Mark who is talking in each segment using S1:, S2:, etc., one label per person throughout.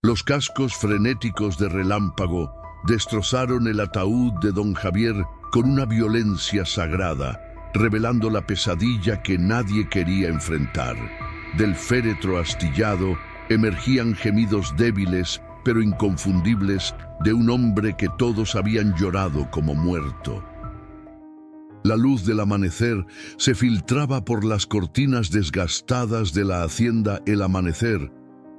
S1: Los cascos frenéticos de Relámpago destrozaron el ataúd de don Javier con una violencia sagrada, revelando la pesadilla que nadie quería enfrentar. Del féretro astillado emergían gemidos débiles pero inconfundibles de un hombre que todos habían llorado como muerto. La luz del amanecer se filtraba por las cortinas desgastadas de la hacienda El Amanecer,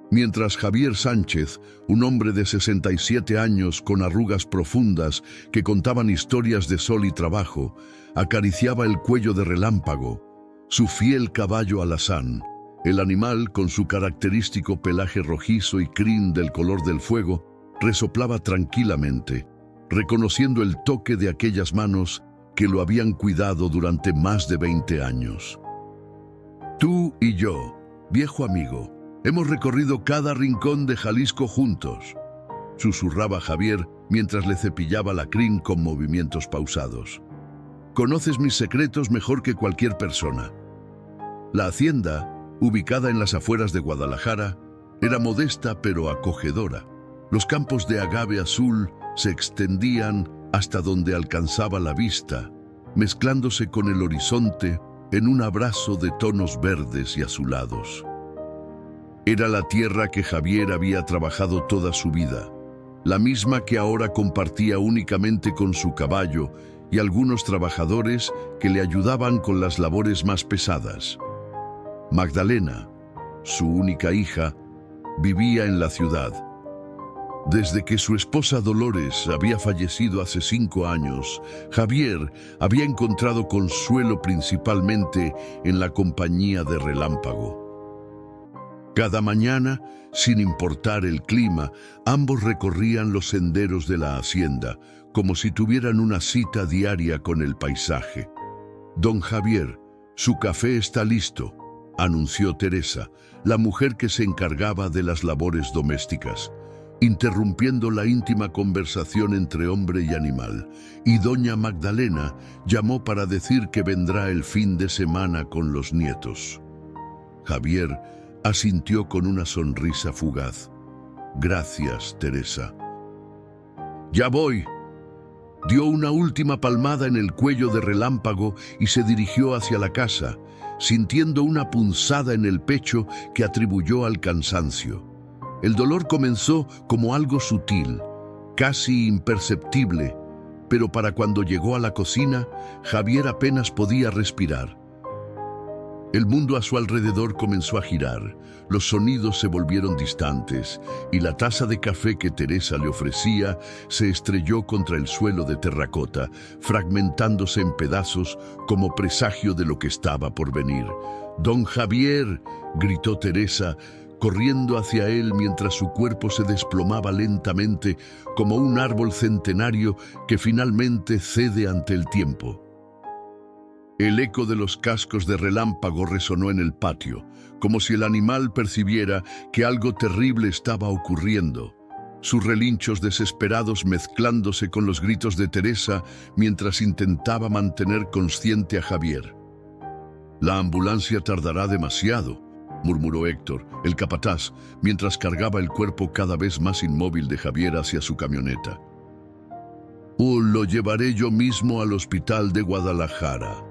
S1: mientras Javier Sánchez, un hombre de 67 años con arrugas profundas que contaban historias de sol y trabajo, acariciaba el cuello de Relámpago, su fiel caballo alazán. El animal, con su característico pelaje rojizo y crin del color del fuego, resoplaba tranquilamente, reconociendo el toque de aquellas manos que lo habían cuidado durante más de 20 años. Tú y yo, viejo amigo, hemos recorrido cada rincón de Jalisco juntos, susurraba Javier mientras le cepillaba la crin con movimientos pausados. Conoces mis secretos mejor que cualquier persona. La hacienda, ubicada en las afueras de Guadalajara, era modesta pero acogedora. Los campos de agave azul se extendían hasta donde alcanzaba la vista, mezclándose con el horizonte en un abrazo de tonos verdes y azulados. Era la tierra que Javier había trabajado toda su vida, la misma que ahora compartía únicamente con su caballo y algunos trabajadores que le ayudaban con las labores más pesadas. Magdalena, su única hija, vivía en la ciudad. Desde que su esposa Dolores había fallecido hace 5 años, Javier había encontrado consuelo principalmente en la compañía de Relámpago. Cada mañana, sin importar el clima, ambos recorrían los senderos de la hacienda, como si tuvieran una cita diaria con el paisaje. Don Javier, su café está listo, anunció Teresa, la mujer que se encargaba de las labores domésticas, interrumpiendo la íntima conversación entre hombre y animal, y doña Magdalena llamó para decir que vendrá el fin de semana con los nietos. Javier asintió con una sonrisa fugaz. Gracias, Teresa. Ya voy. Dio una última palmada en el cuello de Relámpago y se dirigió hacia la casa, sintiendo una punzada en el pecho que atribuyó al cansancio. El dolor comenzó como algo sutil, casi imperceptible, pero para cuando llegó a la cocina, Javier apenas podía respirar. El mundo a su alrededor comenzó a girar, los sonidos se volvieron distantes y la taza de café que Teresa le ofrecía se estrelló contra el suelo de terracota, fragmentándose en pedazos como presagio de lo que estaba por venir. «¡Don Javier!», gritó Teresa, corriendo hacia él mientras su cuerpo se desplomaba lentamente como un árbol centenario que finalmente cede ante el tiempo. El eco de los cascos de Relámpago resonó en el patio, como si el animal percibiera que algo terrible estaba ocurriendo. Sus relinchos desesperados mezclándose con los gritos de Teresa mientras intentaba mantener consciente a Javier. «La ambulancia tardará demasiado», murmuró Héctor, el capataz, mientras cargaba el cuerpo cada vez más inmóvil de Javier hacia su camioneta. «Lo llevaré yo mismo al hospital de Guadalajara».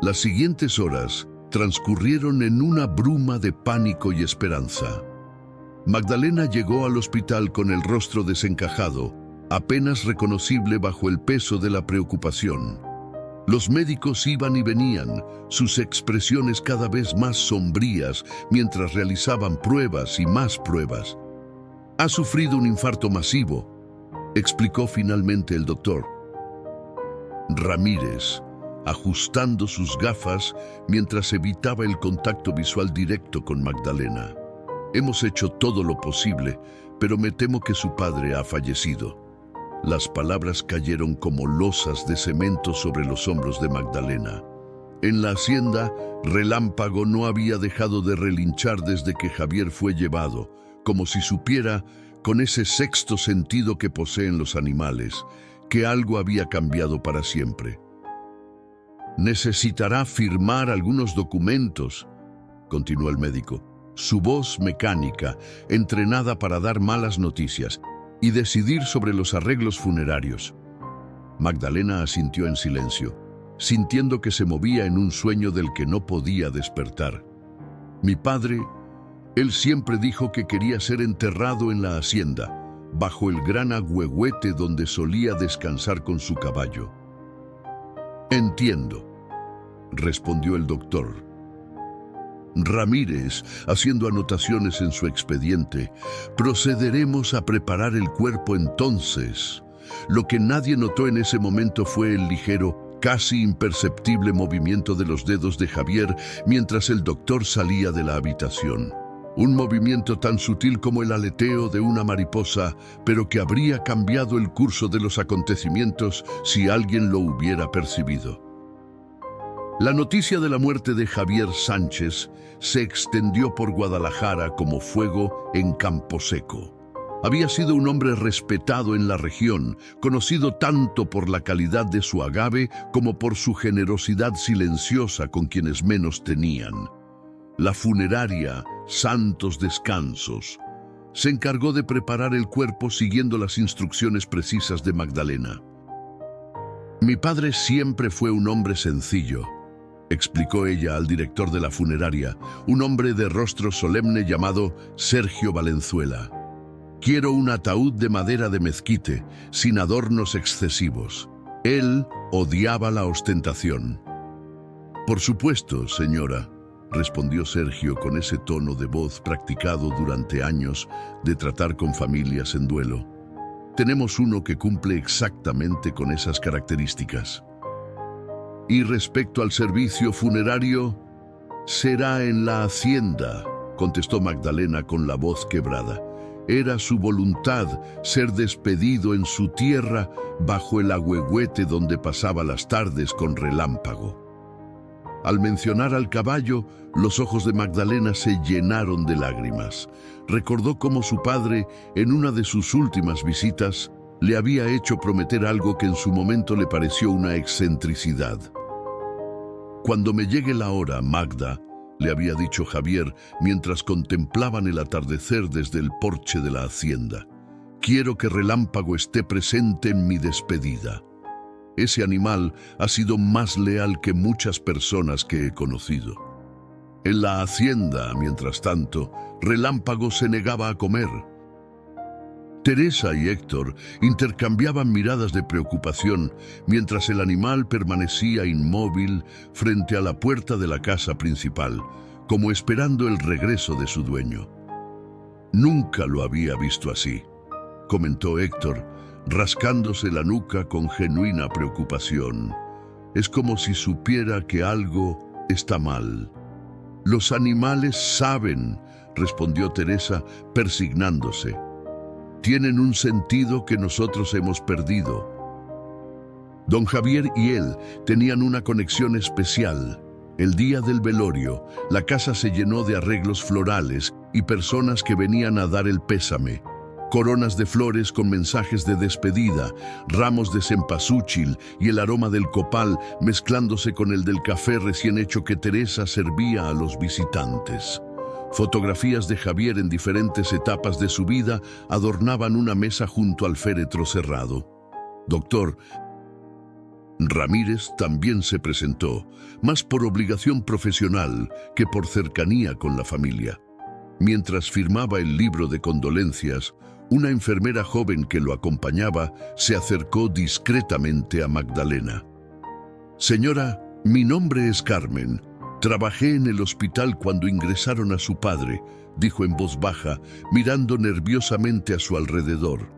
S1: Las siguientes horas transcurrieron en una bruma de pánico y esperanza. Magdalena llegó al hospital con el rostro desencajado, apenas reconocible bajo el peso de la preocupación. Los médicos iban y venían, sus expresiones cada vez más sombrías mientras realizaban pruebas y más pruebas. «Ha sufrido un infarto masivo», explicó finalmente el doctor. Ramírez, ajustando sus gafas mientras evitaba el contacto visual directo con Magdalena. «Hemos hecho todo lo posible, pero me temo que su padre ha fallecido». Las palabras cayeron como losas de cemento sobre los hombros de Magdalena. En la hacienda, Relámpago no había dejado de relinchar desde que Javier fue llevado, como si supiera, con ese sexto sentido que poseen los animales, que algo había cambiado para siempre. «Necesitará firmar algunos documentos», continuó el médico. su voz mecánica, entrenada para dar malas noticias y decidir sobre los arreglos funerarios. Magdalena asintió en silencio, sintiendo que se movía en un sueño del que no podía despertar. Mi padre, él siempre dijo que quería ser enterrado en la hacienda, bajo el gran agüehuete donde solía descansar con su caballo. Entiendo, respondió el doctor. Ramírez, haciendo anotaciones en su expediente, procederemos a preparar el cuerpo entonces. Lo que nadie notó en ese momento fue el ligero, casi imperceptible movimiento de los dedos de Javier mientras el doctor salía de la habitación. Un movimiento tan sutil como el aleteo de una mariposa, pero que habría cambiado el curso de los acontecimientos si alguien lo hubiera percibido. La noticia de la muerte de Javier Sánchez se extendió por Guadalajara como fuego en campo seco. Había sido un hombre respetado en la región, conocido tanto por la calidad de su agave como por su generosidad silenciosa con quienes menos tenían. La funeraria Santos Descansos se encargó de preparar el cuerpo siguiendo las instrucciones precisas de Magdalena. Mi padre siempre fue un hombre sencillo, explicó ella al director de la funeraria, un hombre de rostro solemne llamado Sergio Valenzuela. Quiero un ataúd de madera de mezquite, sin adornos excesivos. Él odiaba la ostentación. Por supuesto, señora, respondió Sergio con ese tono de voz practicado durante años de tratar con familias en duelo. Tenemos uno que cumple exactamente con esas características. Y respecto al servicio funerario, será en la hacienda, contestó Magdalena con la voz quebrada. Era su voluntad ser despedido en su tierra bajo el agüehuete donde pasaba las tardes con Relámpago. Al mencionar al caballo, los ojos de Magdalena se llenaron de lágrimas. Recordó cómo su padre, en una de sus últimas visitas, le había hecho prometer algo que en su momento le pareció una excentricidad. Cuando me llegue la hora, Magda, le había dicho Javier mientras contemplaban el atardecer desde el porche de la hacienda. Quiero que Relámpago esté presente en mi despedida. Ese animal ha sido más leal que muchas personas que he conocido. En la hacienda, mientras tanto, Relámpago se negaba a comer. Teresa y Héctor intercambiaban miradas de preocupación mientras el animal permanecía inmóvil frente a la puerta de la casa principal, como esperando el regreso de su dueño. Nunca lo había visto así, comentó Héctor, rascándose la nuca con genuina preocupación. Es como si supiera que algo está mal. Los animales saben, respondió Teresa, persignándose. Tienen un sentido que nosotros hemos perdido. Don Javier y él tenían una conexión especial. El día del velorio, la casa se llenó de arreglos florales y personas que venían a dar el pésame. Coronas de flores con mensajes de despedida, ramos de cempasúchil y el aroma del copal mezclándose con el del café recién hecho que Teresa servía a los visitantes. Fotografías de Javier en diferentes etapas de su vida adornaban una mesa junto al féretro cerrado. Doctor Ramírez también se presentó, más por obligación profesional que por cercanía con la familia. Mientras firmaba el libro de condolencias, una enfermera joven que lo acompañaba se acercó discretamente a Magdalena. Señora, mi nombre es Carmen. Trabajé en el hospital cuando ingresaron a su padre, dijo en voz baja, mirando nerviosamente a su alrededor.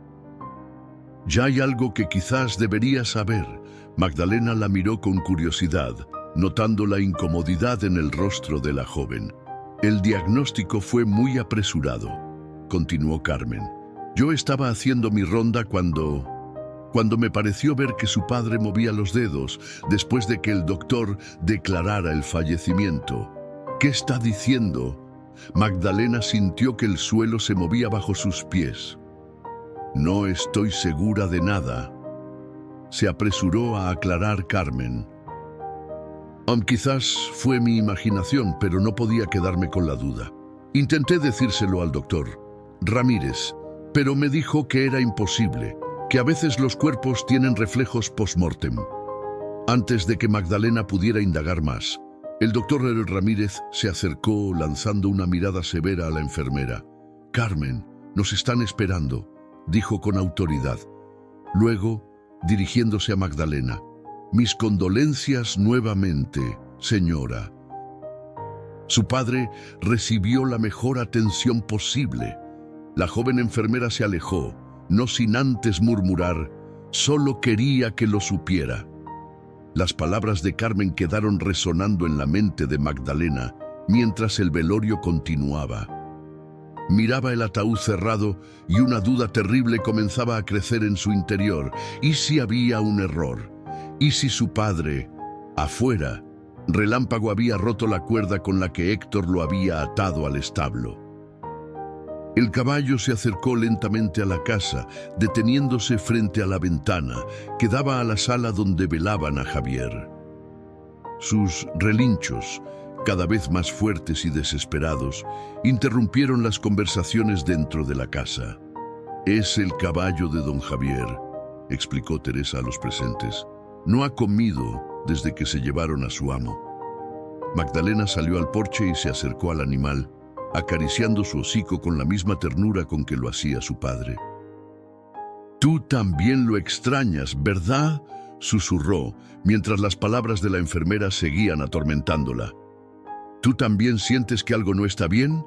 S1: Ya hay algo que quizás debería saber. Magdalena la miró con curiosidad, notando la incomodidad en el rostro de la joven. El diagnóstico fue muy apresurado, continuó Carmen. Yo estaba haciendo mi ronda cuando me pareció ver que su padre movía los dedos después de que el doctor declarara el fallecimiento. ¿Qué está diciendo? Magdalena sintió que el suelo se movía bajo sus pies. No estoy segura de nada, se apresuró a aclarar Carmen. Quizás fue mi imaginación, pero no podía quedarme con la duda. Intenté decírselo al doctor Ramírez, pero me dijo que era imposible, que a veces los cuerpos tienen reflejos post-mortem. Antes de que Magdalena pudiera indagar más, el doctor Ramírez se acercó lanzando una mirada severa a la enfermera. «Carmen, nos están esperando», dijo con autoridad. Luego, dirigiéndose a Magdalena, «Mis condolencias nuevamente, señora». Su padre recibió la mejor atención posible. La joven enfermera se alejó, no sin antes murmurar, «Solo quería que lo supiera». Las palabras de Carmen quedaron resonando en la mente de Magdalena mientras el velorio continuaba. Miraba el ataúd cerrado y una duda terrible comenzaba a crecer en su interior. ¿Y si había un error? ¿Y si su padre, afuera, Relámpago había roto la cuerda con la que Héctor lo había atado al establo? El caballo se acercó lentamente a la casa, deteniéndose frente a la ventana que daba a la sala donde velaban a Javier. Sus relinchos, cada vez más fuertes y desesperados, interrumpieron las conversaciones dentro de la casa. «Es el caballo de don Javier», explicó Teresa a los presentes. «No ha comido desde que se llevaron a su amo». Magdalena salió al porche y se acercó al animal, acariciando su hocico con la misma ternura con que lo hacía su padre. «Tú también lo extrañas, ¿verdad?», susurró, mientras las palabras de la enfermera seguían atormentándola. «¿Tú también sientes que algo no está bien?».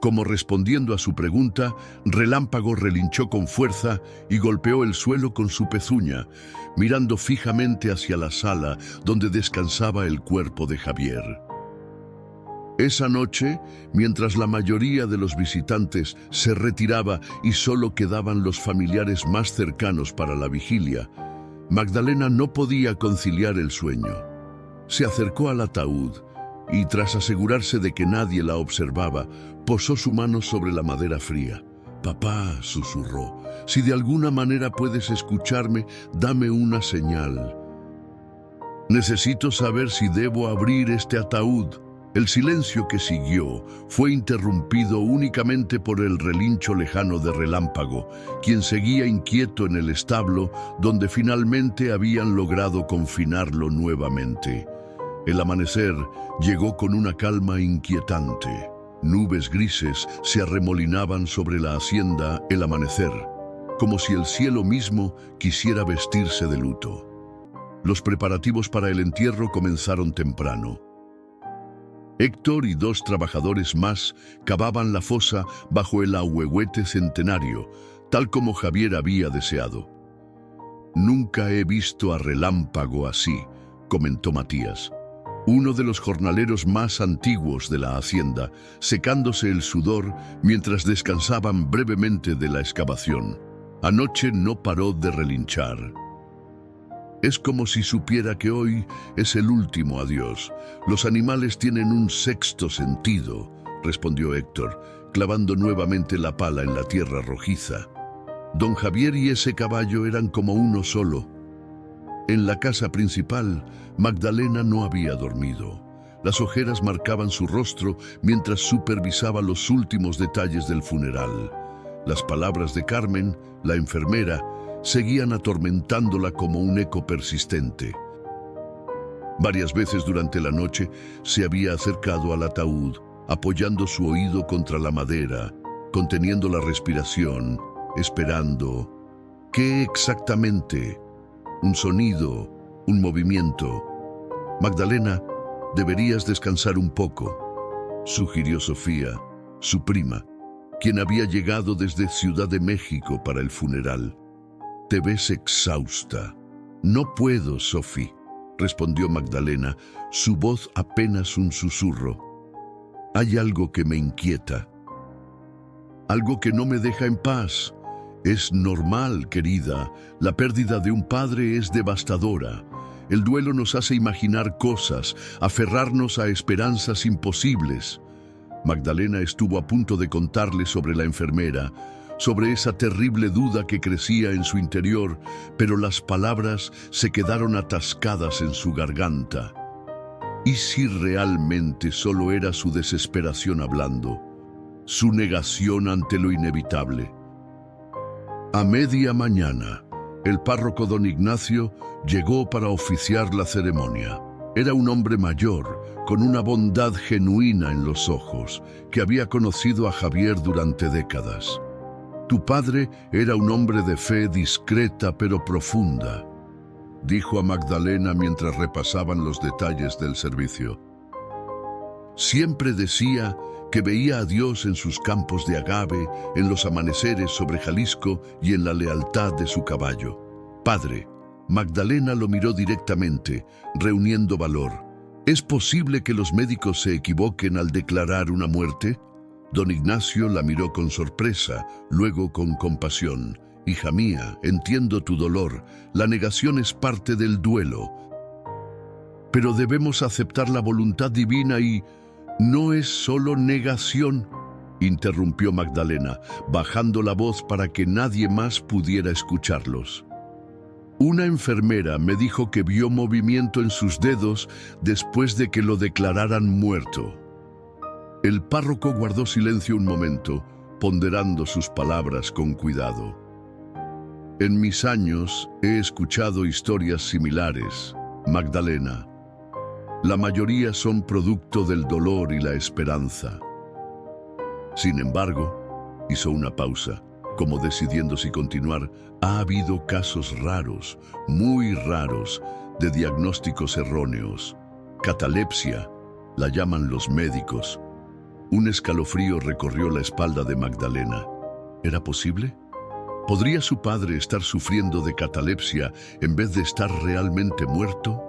S1: Como respondiendo a su pregunta, Relámpago relinchó con fuerza y golpeó el suelo con su pezuña, mirando fijamente hacia la sala donde descansaba el cuerpo de Javier. Esa noche, mientras la mayoría de los visitantes se retiraba y solo quedaban los familiares más cercanos para la vigilia, Magdalena no podía conciliar el sueño. Se acercó al ataúd y, tras asegurarse de que nadie la observaba, posó su mano sobre la madera fría. «Papá», susurró, «si de alguna manera puedes escucharme, dame una señal. Necesito saber si debo abrir este ataúd». El silencio que siguió fue interrumpido únicamente por el relincho lejano de Relámpago, quien seguía inquieto en el establo donde finalmente habían logrado confinarlo nuevamente. El amanecer llegó con una calma inquietante. Nubes grises se arremolinaban sobre la hacienda el amanecer, como si el cielo mismo quisiera vestirse de luto. Los preparativos para el entierro comenzaron temprano. Héctor y 2 trabajadores más cavaban la fosa bajo el ahuehuete centenario, tal como Javier había deseado. «Nunca he visto a Relámpago así», comentó Matías, uno de los jornaleros más antiguos de la hacienda, secándose el sudor mientras descansaban brevemente de la excavación. Anoche no paró de relinchar. «Es como si supiera que hoy es el último adiós. Los animales tienen un sexto sentido», respondió Héctor, clavando nuevamente la pala en la tierra rojiza. Don Javier y ese caballo eran como uno solo. En la casa principal, Magdalena no había dormido. Las ojeras marcaban su rostro mientras supervisaba los últimos detalles del funeral. Las palabras de Carmen, la enfermera, seguían atormentándola como un eco persistente. Varias veces durante la noche se había acercado al ataúd, apoyando su oído contra la madera, conteniendo la respiración, esperando. ¿Qué exactamente? Un sonido, un movimiento. «Magdalena, deberías descansar un poco», sugirió Sofía, su prima, quien había llegado desde Ciudad de México para el funeral. «Te ves exhausta». «No puedo, Sofía», respondió Magdalena, su voz apenas un susurro. «Hay algo que me inquieta. Algo que no me deja en paz. Es normal, querida. La pérdida de un padre es devastadora. El duelo nos hace imaginar cosas, aferrarnos a esperanzas imposibles». Magdalena estuvo a punto de contarle sobre la enfermera, sobre esa terrible duda que crecía en su interior, pero las palabras se quedaron atascadas en su garganta. ¿Y si realmente solo era su desesperación hablando? su negación ante lo inevitable. A media mañana, el párroco don Ignacio llegó para oficiar la ceremonia. Era un hombre mayor, con una bondad genuina en los ojos, que había conocido a Javier durante décadas. «Tu padre era un hombre de fe discreta pero profunda», dijo a Magdalena mientras repasaban los detalles del servicio. Siempre decía que veía a Dios en sus campos de agave, en los amaneceres sobre Jalisco y en la lealtad de su caballo. «Padre», Magdalena lo miró directamente, reuniendo valor. «¿Es posible que los médicos se equivoquen al declarar una muerte?» Don Ignacio la miró con sorpresa, luego con compasión. «Hija mía, entiendo tu dolor. La negación es parte del duelo. Pero debemos aceptar la voluntad divina y no es solo negación», interrumpió Magdalena, bajando la voz para que nadie más pudiera escucharlos. «Una enfermera me dijo que vio movimiento en sus dedos después de que lo declararan muerto». El párroco guardó silencio un momento, ponderando sus palabras con cuidado. «En mis años he escuchado historias similares, Magdalena. La mayoría son producto del dolor y la esperanza. Sin embargo», hizo una pausa, como decidiendo si continuar, «ha habido casos raros, muy raros, de diagnósticos erróneos. Catalepsia, la llaman los médicos». Un escalofrío recorrió la espalda de Magdalena. ¿Era posible? ¿Podría su padre estar sufriendo de catalepsia en vez de estar realmente muerto?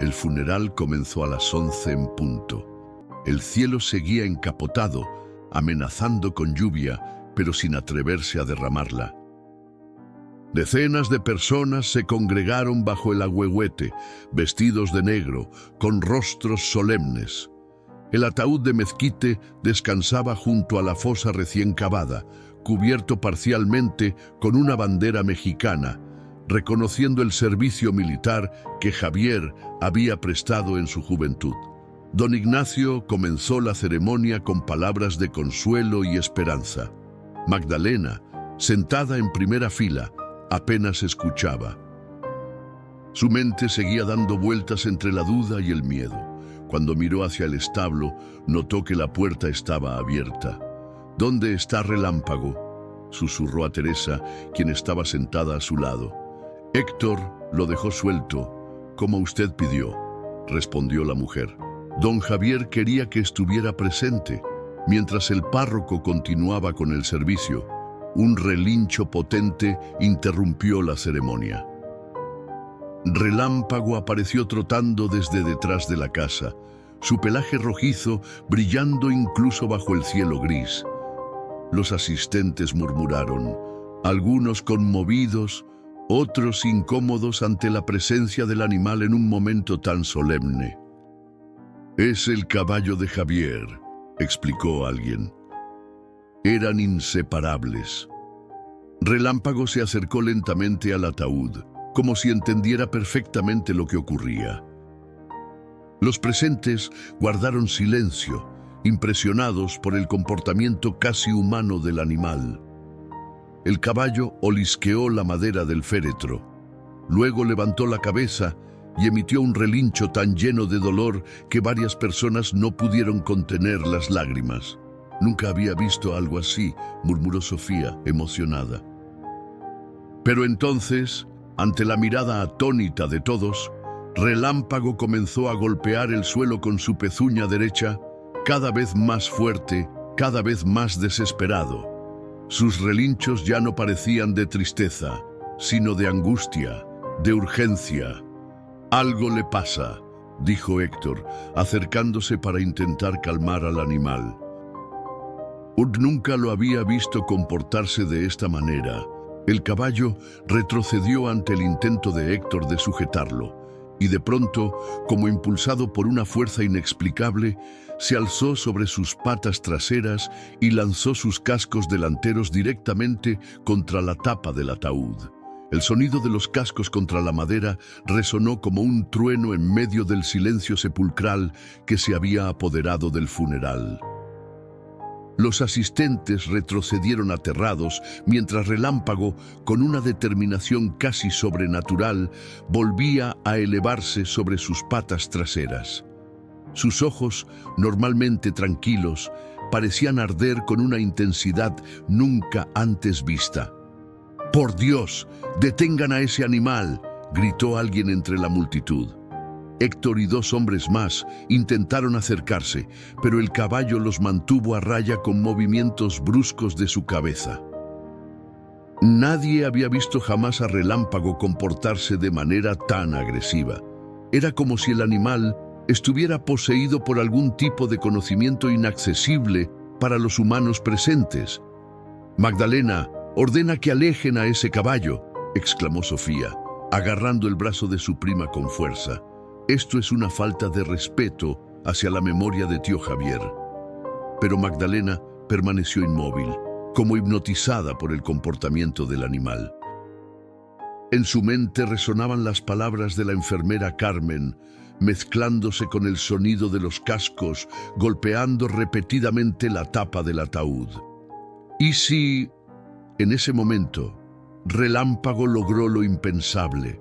S1: El funeral comenzó a las 11 en punto. El cielo seguía encapotado, amenazando con lluvia, pero sin atreverse a derramarla. Decenas de personas se congregaron bajo el ahuehuete, vestidos de negro, con rostros solemnes. El ataúd de mezquite descansaba junto a la fosa recién cavada, cubierto parcialmente con una bandera mexicana, reconociendo el servicio militar que Javier había prestado en su juventud. Don Ignacio comenzó la ceremonia con palabras de consuelo y esperanza. Magdalena, sentada en primera fila, apenas escuchaba. Su mente seguía dando vueltas entre la duda y el miedo. Cuando miró hacia el establo, notó que la puerta estaba abierta. «¿Dónde está Relámpago?», susurró a Teresa, quien estaba sentada a su lado. «Héctor lo dejó suelto, como usted pidió», respondió la mujer. Don Javier quería que estuviera presente. Mientras el párroco continuaba con el servicio, un relincho potente interrumpió la ceremonia. Relámpago apareció trotando desde detrás de la casa, su pelaje rojizo brillando incluso bajo el cielo gris. Los asistentes murmuraron, algunos conmovidos, otros incómodos ante la presencia del animal en un momento tan solemne. «Es el caballo de Javier», explicó alguien. Eran inseparables. Relámpago se acercó lentamente al ataúd, como si entendiera perfectamente lo que ocurría. Los presentes guardaron silencio, impresionados por el comportamiento casi humano del animal. El caballo olisqueó la madera del féretro. Luego levantó la cabeza y emitió un relincho tan lleno de dolor que varias personas no pudieron contener las lágrimas. «Nunca había visto algo así», murmuró Sofía, emocionada. Pero entonces, ante la mirada atónita de todos, Relámpago comenzó a golpear el suelo con su pezuña derecha, cada vez más fuerte, cada vez más desesperado. Sus relinchos ya no parecían de tristeza, sino de angustia, de urgencia. «Algo le pasa», dijo Héctor, acercándose para intentar calmar al animal. Nunca lo había visto comportarse de esta manera. El caballo retrocedió ante el intento de Héctor de sujetarlo, y de pronto, como impulsado por una fuerza inexplicable, se alzó sobre sus patas traseras y lanzó sus cascos delanteros directamente contra la tapa del ataúd. El sonido de los cascos contra la madera resonó como un trueno en medio del silencio sepulcral que se había apoderado del funeral. Los asistentes retrocedieron aterrados, mientras Relámpago, con una determinación casi sobrenatural, volvía a elevarse sobre sus patas traseras. Sus ojos, normalmente tranquilos, parecían arder con una intensidad nunca antes vista. «¡Por Dios, detengan a ese animal!», gritó alguien entre la multitud. Héctor y 2 hombres más intentaron acercarse, pero el caballo los mantuvo a raya con movimientos bruscos de su cabeza. Nadie había visto jamás a Relámpago comportarse de manera tan agresiva. Era como si el animal estuviera poseído por algún tipo de conocimiento inaccesible para los humanos presentes. «Magdalena, ordena que alejen a ese caballo», exclamó Sofía, agarrando el brazo de su prima con fuerza. «Esto es una falta de respeto hacia la memoria de tío Javier». Pero Magdalena permaneció inmóvil, como hipnotizada por el comportamiento del animal. En su mente resonaban las palabras de la enfermera Carmen, mezclándose con el sonido de los cascos, golpeando repetidamente la tapa del ataúd. ¿Y si, en ese momento, Relámpago logró lo impensable?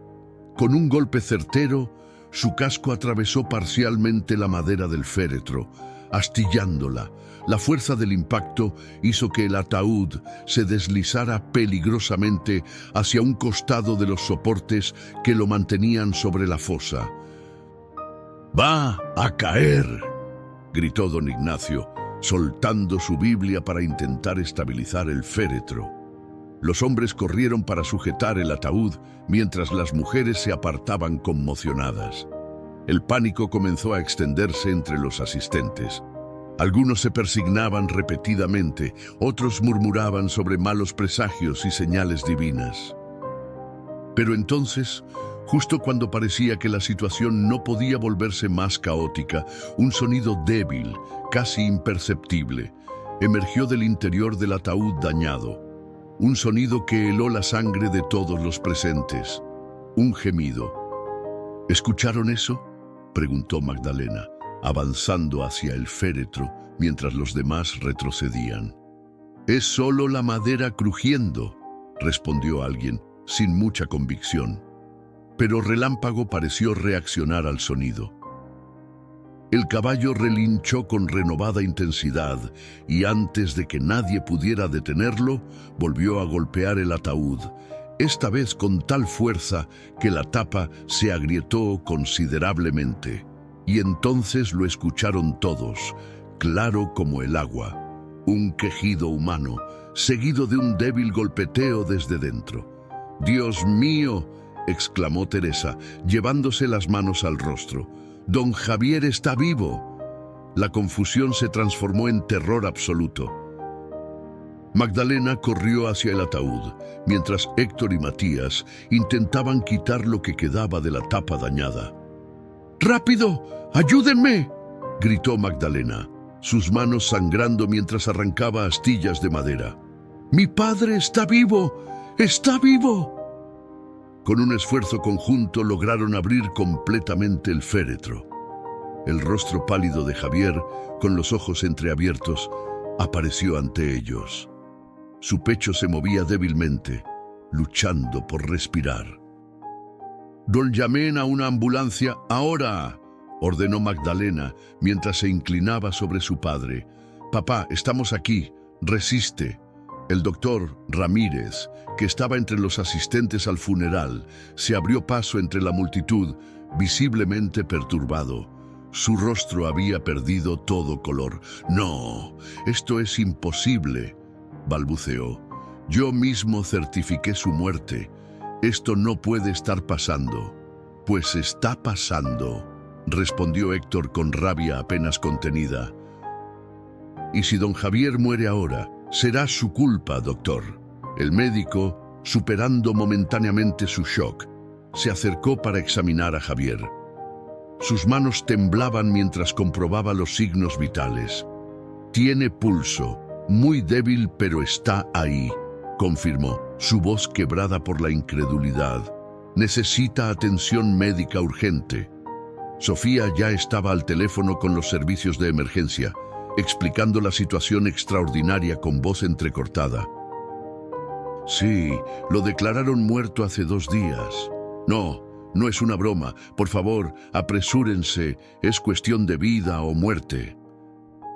S1: Con un golpe certero, su casco atravesó parcialmente la madera del féretro, astillándola. La fuerza del impacto hizo que el ataúd se deslizara peligrosamente hacia un costado de los soportes que lo mantenían sobre la fosa. «¡Va a caer!», gritó don Ignacio, soltando su Biblia para intentar estabilizar el féretro. Los hombres corrieron para sujetar el ataúd, mientras las mujeres se apartaban conmocionadas. El pánico comenzó a extenderse entre los asistentes. Algunos se persignaban repetidamente, otros murmuraban sobre malos presagios y señales divinas. Pero entonces, justo cuando parecía que la situación no podía volverse más caótica, un sonido débil, casi imperceptible, emergió del interior del ataúd dañado. Un sonido que heló la sangre de todos los presentes. Un gemido. «¿Escucharon eso?», preguntó Magdalena, avanzando hacia el féretro mientras los demás retrocedían. «Es solo la madera crujiendo», respondió alguien, sin mucha convicción. Pero Relámpago pareció reaccionar al sonido. El caballo relinchó con renovada intensidad y antes de que nadie pudiera detenerlo, volvió a golpear el ataúd, esta vez con tal fuerza que la tapa se agrietó considerablemente. Y entonces lo escucharon todos, claro como el agua, un quejido humano, seguido de un débil golpeteo desde dentro. «¡Dios mío!», exclamó Teresa, llevándose las manos al rostro. «¡Don Javier está vivo!». La confusión se transformó en terror absoluto. Magdalena corrió hacia el ataúd, mientras Héctor y Matías intentaban quitar lo que quedaba de la tapa dañada. «¡Rápido! ¡Ayúdenme!», gritó Magdalena, sus manos sangrando mientras arrancaba astillas de madera. «¡Mi padre está vivo! ¡Está vivo!». Con un esfuerzo conjunto lograron abrir completamente el féretro. El rostro pálido de Javier, con los ojos entreabiertos, apareció ante ellos. Su pecho se movía débilmente, luchando por respirar. «Llamen a una ambulancia ahora», ordenó Magdalena mientras se inclinaba sobre su padre. «Papá, estamos aquí. Resiste». El doctor Ramírez, que estaba entre los asistentes al funeral, se abrió paso entre la multitud, visiblemente perturbado. Su rostro había perdido todo color. «No, esto es imposible», balbuceó. «Yo mismo certifiqué su muerte. Esto no puede estar pasando». «Pues está pasando», respondió Héctor con rabia apenas contenida. «Y si don Javier muere ahora, será su culpa, doctor». El médico, superando momentáneamente su shock, se acercó para examinar a Javier. Sus manos temblaban mientras comprobaba los signos vitales. «Tiene pulso, muy débil, pero está ahí», confirmó, su voz quebrada por la incredulidad. «Necesita atención médica urgente». Sofía ya estaba al teléfono con los servicios de emergencia. explicando la situación extraordinaria con voz entrecortada. Sí, lo declararon muerto hace 2 días. No, no es una broma. Por favor, apresúrense. Es cuestión de vida o muerte.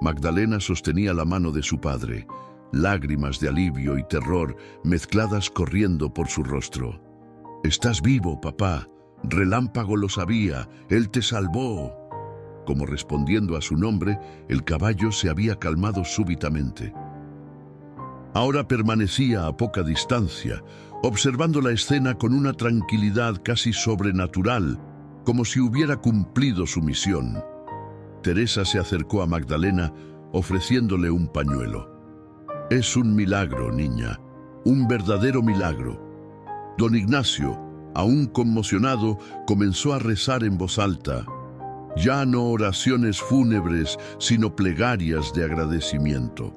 S1: Magdalena sostenía la mano de su padre, lágrimas de alivio y terror mezcladas corriendo por su rostro. «Estás vivo, papá. Relámpago lo sabía. Él te salvó». Como respondiendo a su nombre, el caballo se había calmado súbitamente. Ahora permanecía a poca distancia, observando la escena con una tranquilidad casi sobrenatural, como si hubiera cumplido su misión. Teresa se acercó a Magdalena, ofreciéndole un pañuelo. «Es un milagro, niña, un verdadero milagro». Don Ignacio, aún conmocionado, comenzó a rezar en voz alta. Ya no oraciones fúnebres, sino plegarias de agradecimiento.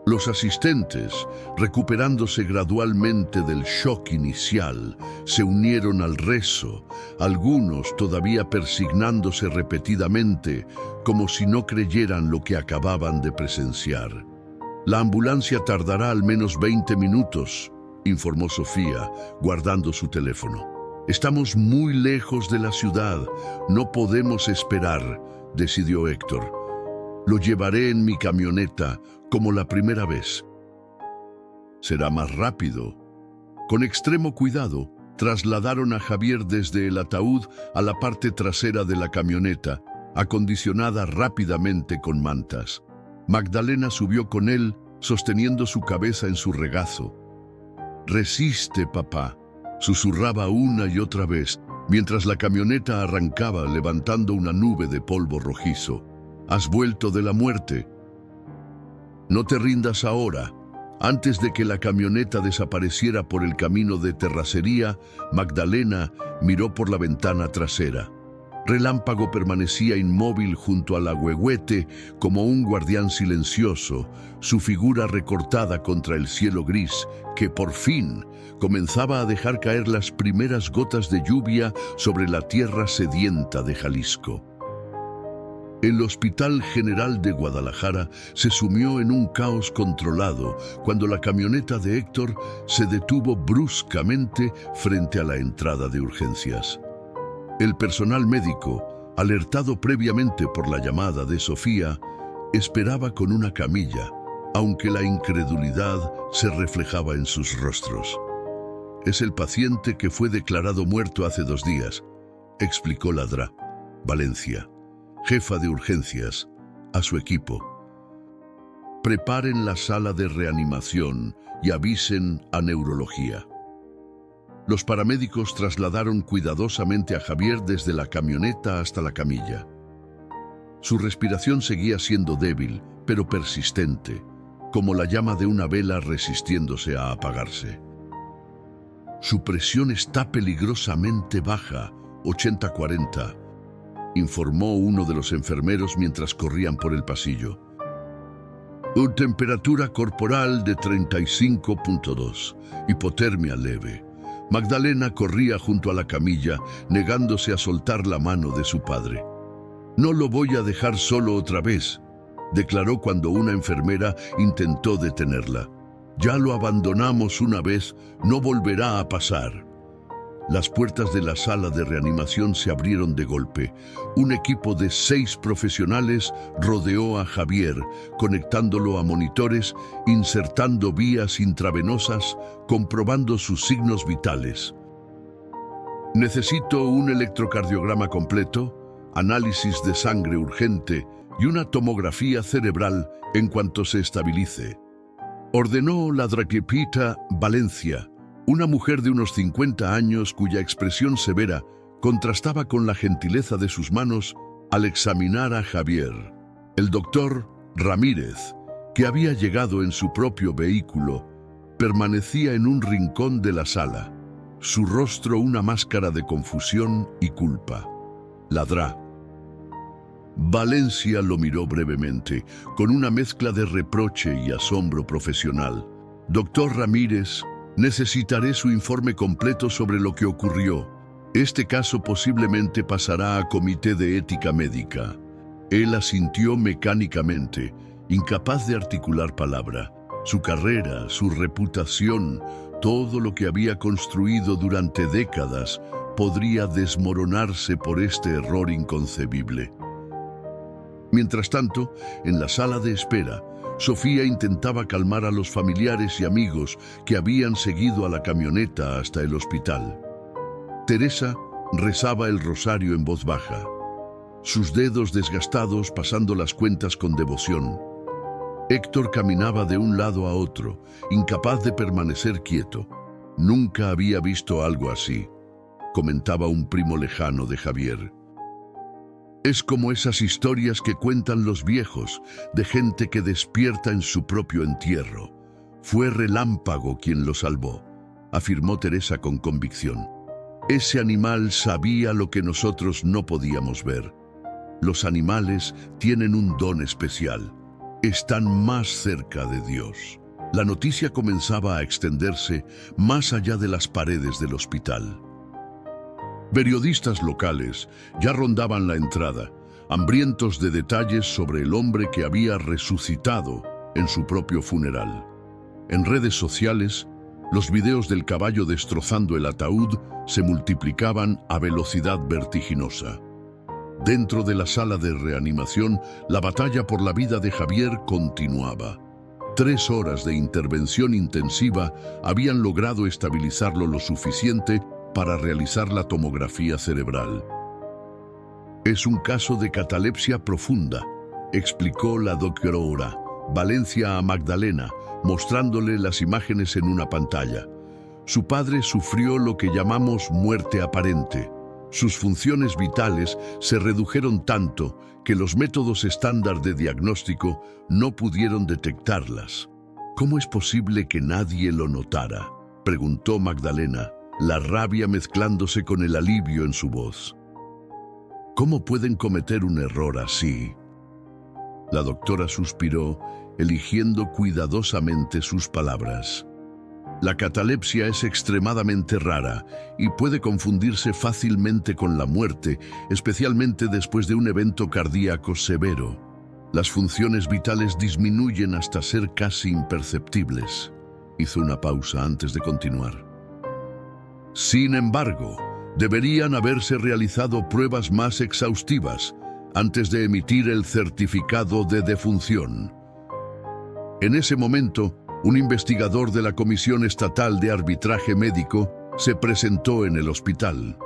S1: Los asistentes, recuperándose gradualmente del shock inicial, se unieron al rezo, algunos todavía persignándose repetidamente, como si no creyeran lo que acababan de presenciar. «La ambulancia tardará al menos 20 minutos», informó Sofía, guardando su teléfono. «Estamos muy lejos de la ciudad, no podemos esperar», decidió Héctor. «Lo llevaré en mi camioneta, como la primera vez». «Será más rápido». Con extremo cuidado, trasladaron a Javier desde el ataúd a la parte trasera de la camioneta, acondicionada rápidamente con mantas. Magdalena subió con él, sosteniendo su cabeza en su regazo. «Resiste, papá», susurraba una y otra vez, mientras la camioneta arrancaba levantando una nube de polvo rojizo. «Has vuelto de la muerte. No te rindas ahora». Antes de que la camioneta desapareciera por el camino de terracería, Magdalena miró por la ventana trasera. Relámpago permanecía inmóvil junto al agüehuete como un guardián silencioso, su figura recortada contra el cielo gris, que por fin comenzaba a dejar caer las primeras gotas de lluvia sobre la tierra sedienta de Jalisco. El Hospital General de Guadalajara se sumió en un caos controlado cuando la camioneta de Héctor se detuvo bruscamente frente a la entrada de urgencias. El personal médico, alertado previamente por la llamada de Sofía, esperaba con una camilla, aunque la incredulidad se reflejaba en sus rostros. «Es el paciente que fue declarado muerto hace 2 días», explicó Ladrá, Valencia, jefa de urgencias, a su equipo. «Preparen la sala de reanimación y avisen a neurología». Los paramédicos trasladaron cuidadosamente a Javier desde la camioneta hasta la camilla. Su respiración seguía siendo débil, pero persistente, como la llama de una vela resistiéndose a apagarse. «Su presión está peligrosamente baja, 80-40», informó uno de los enfermeros mientras corrían por el pasillo. «Una temperatura corporal de 35.2, hipotermia leve». Magdalena corría junto a la camilla, negándose a soltar la mano de su padre. «No lo voy a dejar solo otra vez», declaró cuando una enfermera intentó detenerla. «Ya lo abandonamos una vez, no volverá a pasar». Las puertas de la sala de reanimación se abrieron de golpe. Un equipo de 6 profesionales rodeó a Javier, conectándolo a monitores, insertando vías intravenosas, comprobando sus signos vitales. «Necesito un electrocardiograma completo, análisis de sangre urgente y una tomografía cerebral en cuanto se estabilice», ordenó la Draquepita Valencia, una mujer de unos 50 años cuya expresión severa contrastaba con la gentileza de sus manos al examinar a Javier. El doctor Ramírez, que había llegado en su propio vehículo, permanecía en un rincón de la sala, su rostro una máscara de confusión y culpa. Ladrá. Valencia lo miró brevemente, con una mezcla de reproche y asombro profesional. «Doctor Ramírez, necesitaré su informe completo sobre lo que ocurrió. Este caso posiblemente pasará a comité de ética médica». Él asintió mecánicamente, incapaz de articular palabra. Su carrera, su reputación, todo lo que había construido durante décadas podría desmoronarse por este error inconcebible. Mientras tanto, en la sala de espera, Sofía intentaba calmar a los familiares y amigos que habían seguido a la camioneta hasta el hospital. Teresa rezaba el rosario en voz baja, sus dedos desgastados pasando las cuentas con devoción. Héctor caminaba de un lado a otro, incapaz de permanecer quieto. Nunca había visto algo así, comentaba un primo lejano de Javier. Es como esas historias que cuentan los viejos, de gente que despierta en su propio entierro. Fue Relámpago quien lo salvó, afirmó Teresa con convicción. Ese animal sabía lo que nosotros no podíamos ver. Los animales tienen un don especial. Están más cerca de Dios. La noticia comenzaba a extenderse más allá de las paredes del hospital. Periodistas locales ya rondaban la entrada, hambrientos de detalles sobre el hombre que había resucitado en su propio funeral. En redes sociales, los videos del caballo destrozando el ataúd se multiplicaban a velocidad vertiginosa. Dentro de la sala de reanimación, la batalla por la vida de Javier continuaba. 3 horas de intervención intensiva habían logrado estabilizarlo lo suficiente para realizar la tomografía cerebral. Es un caso de catalepsia profunda, explicó la doctora Valencia a Magdalena, mostrándole las imágenes en una pantalla. Su padre sufrió lo que llamamos muerte aparente. Sus funciones vitales se redujeron tanto que los métodos estándar de diagnóstico no pudieron detectarlas. ¿Cómo es posible que nadie lo notara?, preguntó Magdalena, la rabia mezclándose con el alivio en su voz. ¿Cómo pueden cometer un error así? La doctora suspiró, eligiendo cuidadosamente sus palabras. La catalepsia es extremadamente rara y puede confundirse fácilmente con la muerte, especialmente después de un evento cardíaco severo. Las funciones vitales disminuyen hasta ser casi imperceptibles. Hizo una pausa antes de continuar. Sin embargo, deberían haberse realizado pruebas más exhaustivas antes de emitir el certificado de defunción. En ese momento, un investigador de la Comisión Estatal de Arbitraje Médico se presentó en el hospital.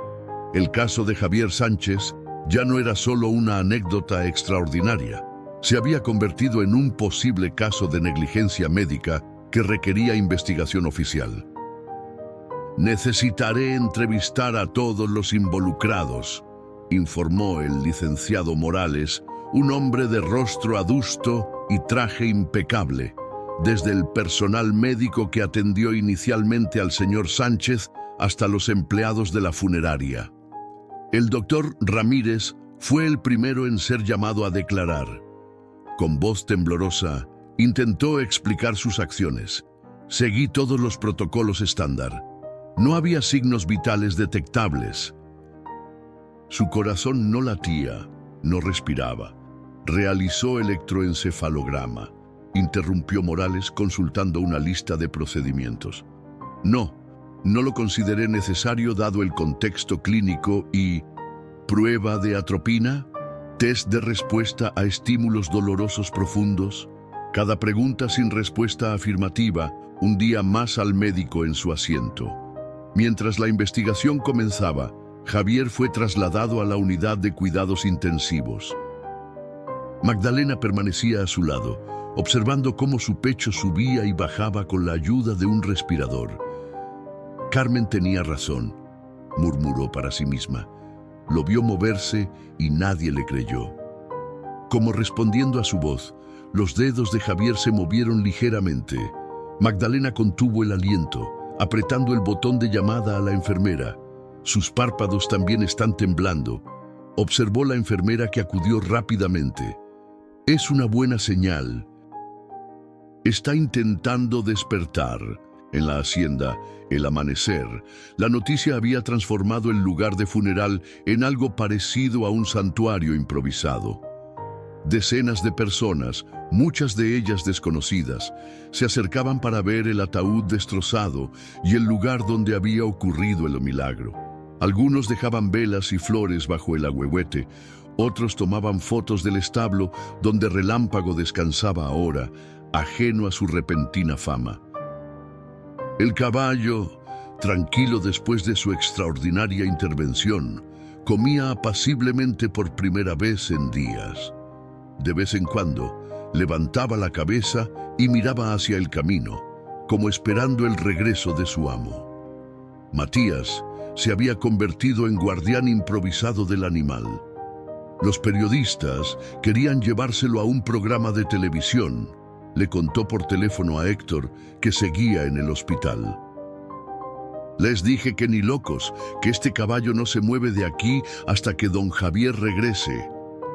S1: El caso de Javier Sánchez ya no era solo una anécdota extraordinaria. Se había convertido en un posible caso de negligencia médica que requería investigación oficial. Necesitaré entrevistar a todos los involucrados, informó el licenciado Morales, un hombre de rostro adusto y traje impecable, desde el personal médico que atendió inicialmente al señor Sánchez hasta los empleados de la funeraria. El doctor Ramírez fue el primero en ser llamado a declarar. Con voz temblorosa, intentó explicar sus acciones. Seguí todos los protocolos estándar. No había signos vitales detectables. Su corazón no latía, no respiraba. Realizó electroencefalograma. Interrumpió Morales consultando una lista de procedimientos. No lo consideré necesario dado el contexto clínico y... ¿Prueba de atropina? ¿Test de respuesta a estímulos dolorosos profundos? Cada pregunta sin respuesta afirmativa hundía más al médico en su asiento. Mientras la investigación comenzaba, Javier fue trasladado a la unidad de cuidados intensivos. Magdalena permanecía a su lado, observando cómo su pecho subía y bajaba con la ayuda de un respirador. Carmen tenía razón, murmuró para sí misma. Lo vio moverse y nadie le creyó. Como respondiendo a su voz, los dedos de Javier se movieron ligeramente. Magdalena contuvo el aliento, apretando el botón de llamada a la enfermera. Sus párpados también están temblando. Observó la enfermera que acudió rápidamente. Es una buena señal. Está intentando despertar. En la hacienda, el amanecer, la noticia había transformado el lugar de funeral en algo parecido a un santuario improvisado. Decenas de personas, muchas de ellas desconocidas, se acercaban para ver el ataúd destrozado y el lugar donde había ocurrido el milagro. Algunos dejaban velas y flores bajo el ahuehuete, otros tomaban fotos del establo donde Relámpago descansaba ahora, ajeno a su repentina fama. El caballo, tranquilo después de su extraordinaria intervención, comía apaciblemente por primera vez en días. De vez en cuando, levantaba la cabeza y miraba hacia el camino, como esperando el regreso de su amo. Matías se había convertido en guardián improvisado del animal. Los periodistas querían llevárselo a un programa de televisión. Le contó por teléfono a Héctor que seguía en el hospital. Les dije que ni locos, que este caballo no se mueve de aquí hasta que don Javier regrese.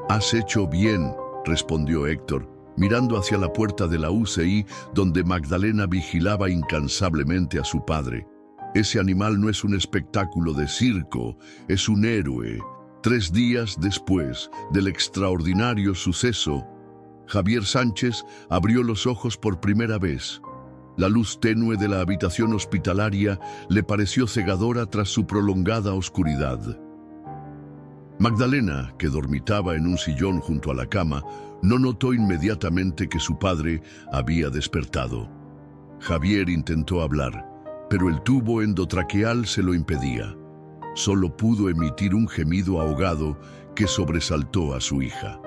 S1: Has hecho bien, respondió Héctor, mirando hacia la puerta de la UCI donde Magdalena vigilaba incansablemente a su padre. Ese animal no es un espectáculo de circo, es un héroe. 3 días después del extraordinario suceso, Javier Sánchez abrió los ojos por primera vez. La luz tenue de la habitación hospitalaria le pareció cegadora tras su prolongada oscuridad. Magdalena, que dormitaba en un sillón junto a la cama, no notó inmediatamente que su padre había despertado. Javier intentó hablar, pero el tubo endotraqueal se lo impedía. Solo pudo emitir un gemido ahogado que sobresaltó a su hija.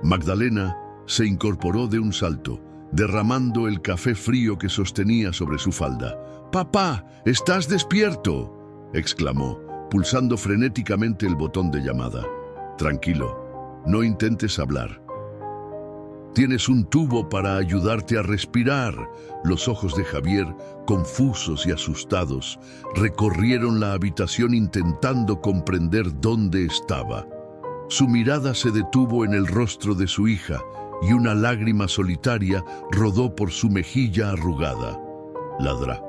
S1: Magdalena se incorporó de un salto, derramando el café frío que sostenía sobre su falda. «¡Papá, estás despierto!», exclamó, pulsando frenéticamente el botón de llamada. «Tranquilo, no intentes hablar. Tienes un tubo para ayudarte a respirar». Los ojos de Javier, confusos y asustados, recorrieron la habitación intentando comprender dónde estaba. Su mirada se detuvo en el rostro de su hija, y una lágrima solitaria rodó por su mejilla arrugada. Ladra.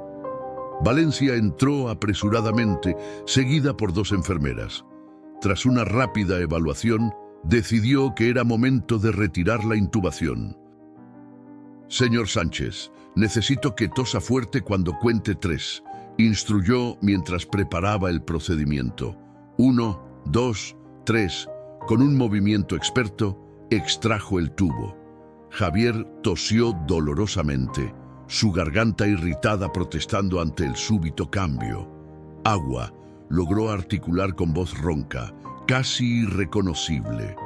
S1: Valencia entró apresuradamente, seguida por 2 enfermeras. Tras una rápida evaluación, decidió que era momento de retirar la intubación. «Señor Sánchez, necesito que tosa fuerte cuando cuente 3», instruyó mientras preparaba el procedimiento. 1, 2, 3. Con un movimiento experto, extrajo el tubo. Javier tosió dolorosamente, su garganta irritada protestando ante el súbito cambio. «Agua», logró articular con voz ronca, casi irreconocible.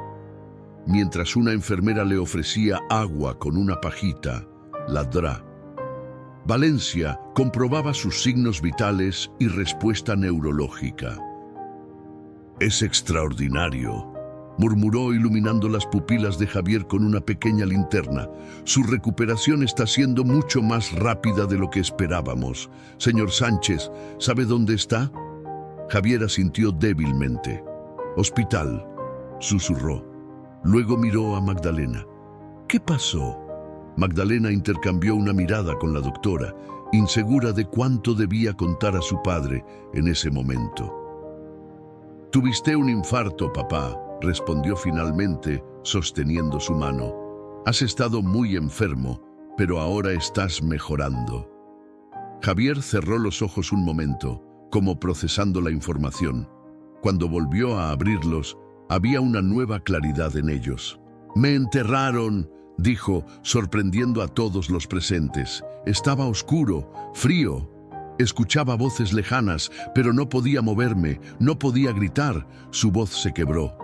S1: Mientras una enfermera le ofrecía agua con una pajita, ladrá. Valencia comprobaba sus signos vitales y respuesta neurológica. «Es extraordinario», murmuró iluminando las pupilas de Javier con una pequeña linterna. «Su recuperación está siendo mucho más rápida de lo que esperábamos. Señor Sánchez, ¿sabe dónde está?». Javier asintió débilmente. «Hospital», susurró. Luego miró a Magdalena. «¿Qué pasó?». Magdalena intercambió una mirada con la doctora, insegura de cuánto debía contar a su padre en ese momento. «Tuviste un infarto, papá», respondió finalmente, sosteniendo su mano. «Has estado muy enfermo, pero ahora estás mejorando». Javier cerró los ojos un momento, como procesando la información. Cuando volvió a abrirlos, había una nueva claridad en ellos. «Me enterraron», dijo, sorprendiendo a todos los presentes. Estaba oscuro, frío. Escuchaba voces lejanas, pero no podía moverme, no podía gritar. Su voz se quebró.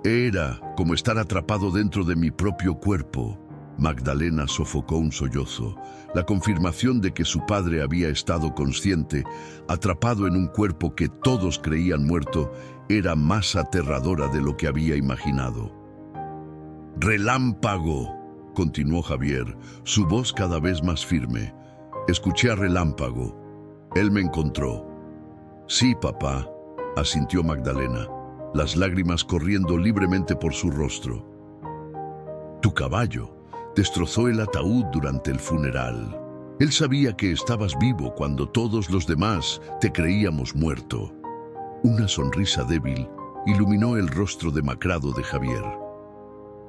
S1: Era como estar atrapado dentro de mi propio cuerpo. Magdalena sofocó un sollozo. La confirmación de que su padre había estado consciente, atrapado en un cuerpo que todos creían muerto, era más aterradora de lo que había imaginado. «Relámpago», continuó Javier, su voz cada vez más firme. «Escuché a Relámpago. Él me encontró». «Sí, papá», asintió Magdalena, las lágrimas corriendo libremente por su rostro. «Tu caballo destrozó el ataúd durante el funeral. Él sabía que estabas vivo cuando todos los demás te creíamos muerto». Una sonrisa débil iluminó el rostro demacrado de Javier.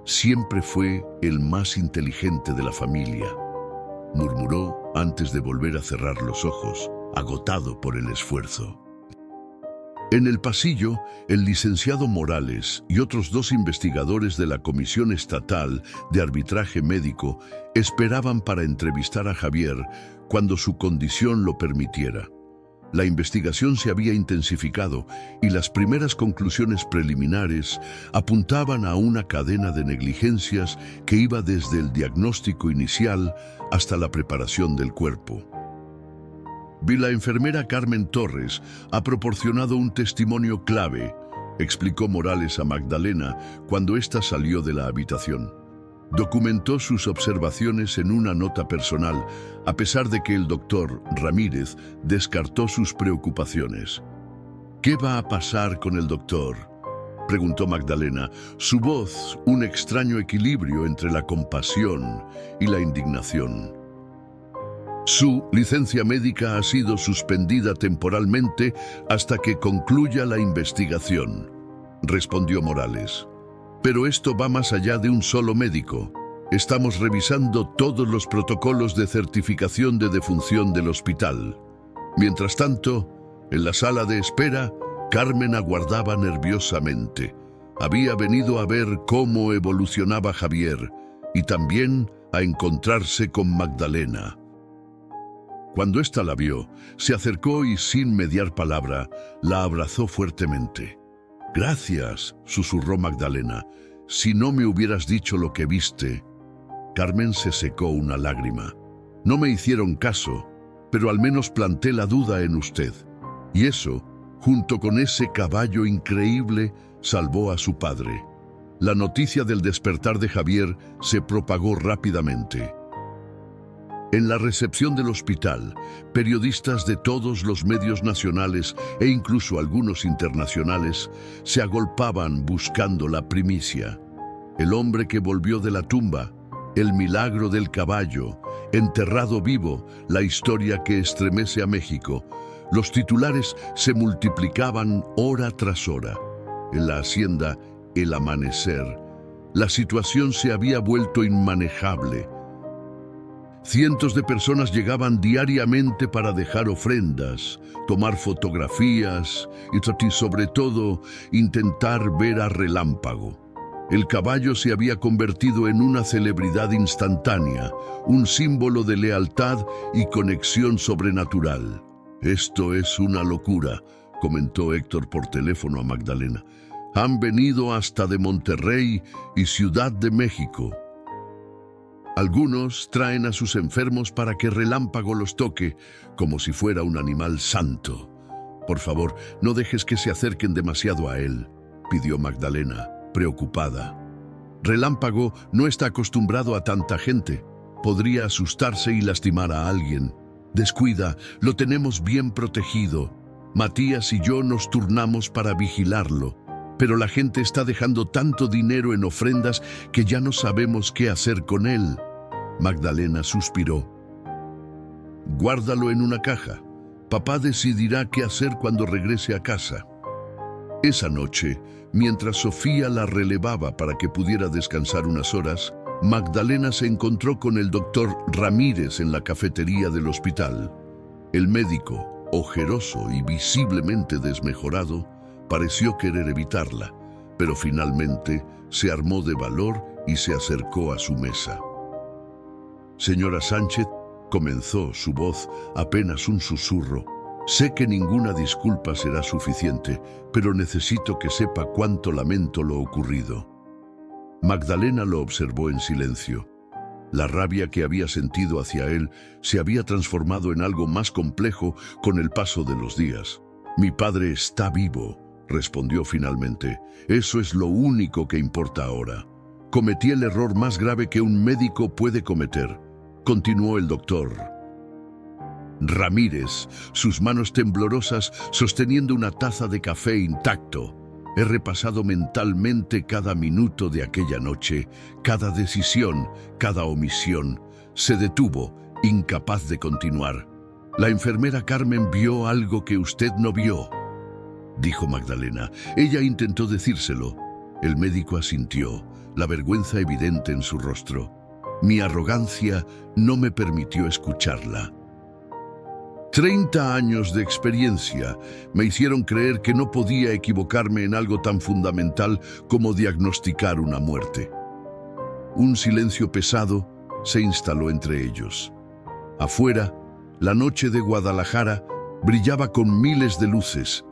S1: Siempre fue el más inteligente de la familia, murmuró antes de volver a cerrar los ojos, agotado por el esfuerzo. En el pasillo, el licenciado Morales y otros 2 investigadores de la Comisión Estatal de Arbitraje Médico esperaban para entrevistar a Javier cuando su condición lo permitiera. La investigación se había intensificado y las primeras conclusiones preliminares apuntaban a una cadena de negligencias que iba desde el diagnóstico inicial hasta la preparación del cuerpo. La enfermera Carmen Torres ha proporcionado un testimonio clave, explicó Morales a Magdalena cuando ésta salió de la habitación. Documentó sus observaciones en una nota personal, a pesar de que el doctor Ramírez descartó sus preocupaciones. ¿Qué va a pasar con el doctor?, preguntó Magdalena, su voz un extraño equilibrio entre la compasión y la indignación. Su licencia médica ha sido suspendida temporalmente hasta que concluya la investigación, respondió Morales. Pero esto va más allá de un solo médico. Estamos revisando todos los protocolos de certificación de defunción del hospital. Mientras tanto, en la sala de espera, Carmen aguardaba nerviosamente. Había venido a ver cómo evolucionaba Javier y también a encontrarse con Magdalena. Cuando ésta la vio, se acercó y sin mediar palabra, la abrazó fuertemente. «Gracias», susurró Magdalena. «Si no me hubieras dicho lo que viste». Carmen se secó una lágrima. «No me hicieron caso, pero al menos planté la duda en usted. Y eso, junto con ese caballo increíble, salvó a su padre». La noticia del despertar de Javier se propagó rápidamente. En la recepción del hospital, periodistas de todos los medios nacionales e incluso algunos internacionales se agolpaban buscando la primicia. El hombre que volvió de la tumba, el milagro del caballo, enterrado vivo, la historia que estremece a México. Los titulares se multiplicaban hora tras hora. En la hacienda, el amanecer. La situación se había vuelto inmanejable. Cientos de personas llegaban diariamente para dejar ofrendas, tomar fotografías y sobre todo intentar ver a Relámpago. El caballo se había convertido en una celebridad instantánea, un símbolo de lealtad y conexión sobrenatural. «Esto es una locura», comentó Héctor por teléfono a Magdalena. «Han venido hasta de Monterrey y Ciudad de México. Algunos traen a sus enfermos para que Relámpago los toque, como si fuera un animal santo. Por favor, no dejes que se acerquen demasiado a él», pidió Magdalena, preocupada. «Relámpago no está acostumbrado a tanta gente. Podría asustarse y lastimar a alguien. Descuida, lo tenemos bien protegido. Matías y yo nos turnamos para vigilarlo. Pero la gente está dejando tanto dinero en ofrendas que ya no sabemos qué hacer con él». Magdalena suspiró. «Guárdalo en una caja. Papá decidirá qué hacer cuando regrese a casa». Esa noche, mientras Sofía la relevaba para que pudiera descansar unas horas, Magdalena se encontró con el doctor Ramírez en la cafetería del hospital. El médico, ojeroso y visiblemente desmejorado, pareció querer evitarla, pero finalmente se armó de valor y se acercó a su mesa. «Señora Sánchez», comenzó, su voz apenas un susurro, «sé que ninguna disculpa será suficiente, pero necesito que sepa cuánto lamento lo ocurrido». Magdalena lo observó en silencio. La rabia que había sentido hacia él se había transformado en algo más complejo con el paso de los días. «Mi padre está vivo», respondió finalmente. «Eso es lo único que importa ahora. Cometí el error más grave que un médico puede cometer», continuó el doctor Ramírez, sus manos temblorosas sosteniendo una taza de café intacto. «He repasado mentalmente cada minuto de aquella noche, cada decisión, cada omisión. Se detuvo, incapaz de continuar. La enfermera Carmen vio algo que usted no vio», dijo Magdalena. Ella intentó decírselo. El médico asintió, la vergüenza evidente en su rostro. Mi arrogancia no me permitió escucharla. 30 años de experiencia me hicieron creer que no podía equivocarme en algo tan fundamental como diagnosticar una muerte. Un silencio pesado se instaló entre ellos. Afuera, la noche de Guadalajara brillaba con miles de luces,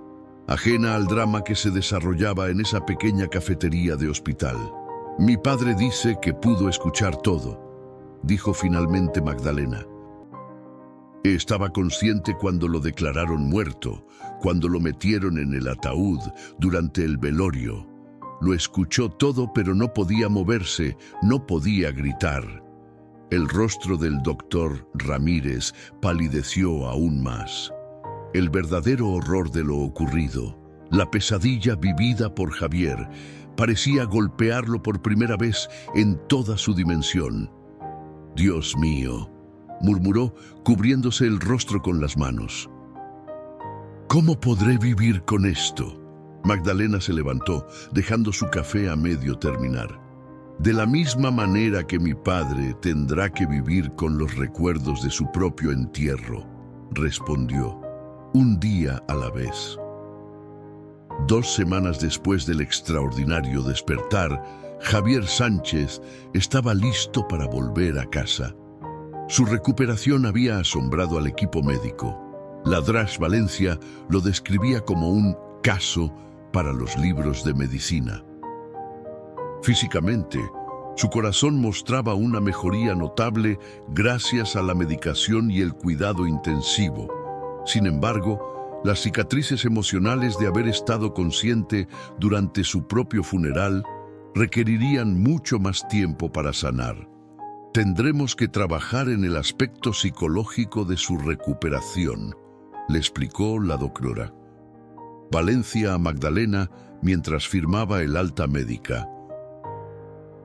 S1: ajena al drama que se desarrollaba en esa pequeña cafetería de hospital. Mi padre dice que pudo escuchar todo, dijo finalmente Magdalena. Estaba consciente cuando lo declararon muerto, cuando lo metieron en el ataúd, durante el velorio. Lo escuchó todo, pero no podía moverse, no podía gritar. El rostro del doctor Ramírez palideció aún más. El verdadero horror de lo ocurrido, la pesadilla vivida por Javier, parecía golpearlo por primera vez en toda su dimensión. «Dios mío», murmuró, cubriéndose el rostro con las manos. «¿Cómo podré vivir con esto?». Magdalena se levantó, dejando su café a medio terminar. «De la misma manera que mi padre tendrá que vivir con los recuerdos de su propio entierro», respondió, «un día a la vez». 2 semanas después del extraordinario despertar, Javier Sánchez estaba listo para volver a casa. Su recuperación había asombrado al equipo médico. La Drasch Valencia lo describía como un caso para los libros de medicina. Físicamente, su corazón mostraba una mejoría notable gracias a la medicación y el cuidado intensivo. Sin embargo, las cicatrices emocionales de haber estado consciente durante su propio funeral requerirían mucho más tiempo para sanar. «Tendremos que trabajar en el aspecto psicológico de su recuperación», le explicó la doctora Valencia a Magdalena mientras firmaba el alta médica.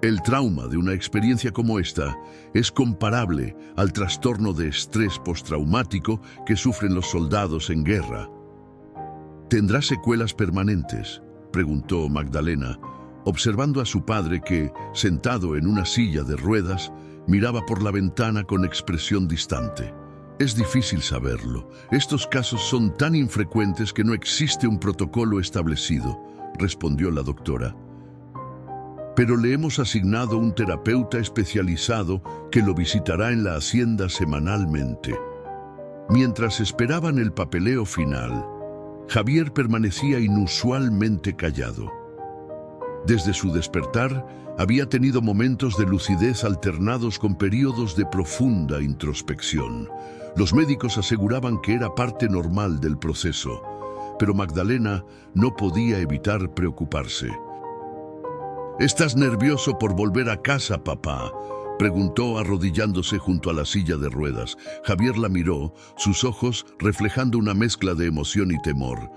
S1: El trauma de una experiencia como esta es comparable al trastorno de estrés postraumático que sufren los soldados en guerra. ¿Tendrá secuelas permanentes?, preguntó Magdalena, observando a su padre que, sentado en una silla de ruedas, miraba por la ventana con expresión distante. «Es difícil saberlo. Estos casos son tan infrecuentes que no existe un protocolo establecido», respondió la doctora. «Pero le hemos asignado un terapeuta especializado que lo visitará en la hacienda semanalmente». Mientras esperaban el papeleo final, Javier permanecía inusualmente callado. Desde su despertar, había tenido momentos de lucidez alternados con periodos de profunda introspección. Los médicos aseguraban que era parte normal del proceso, pero Magdalena no podía evitar preocuparse. «¿Estás nervioso por volver a casa, papá?», preguntó arrodillándose junto a la silla de ruedas. Javier la miró, sus ojos reflejando una mezcla de emoción y temor.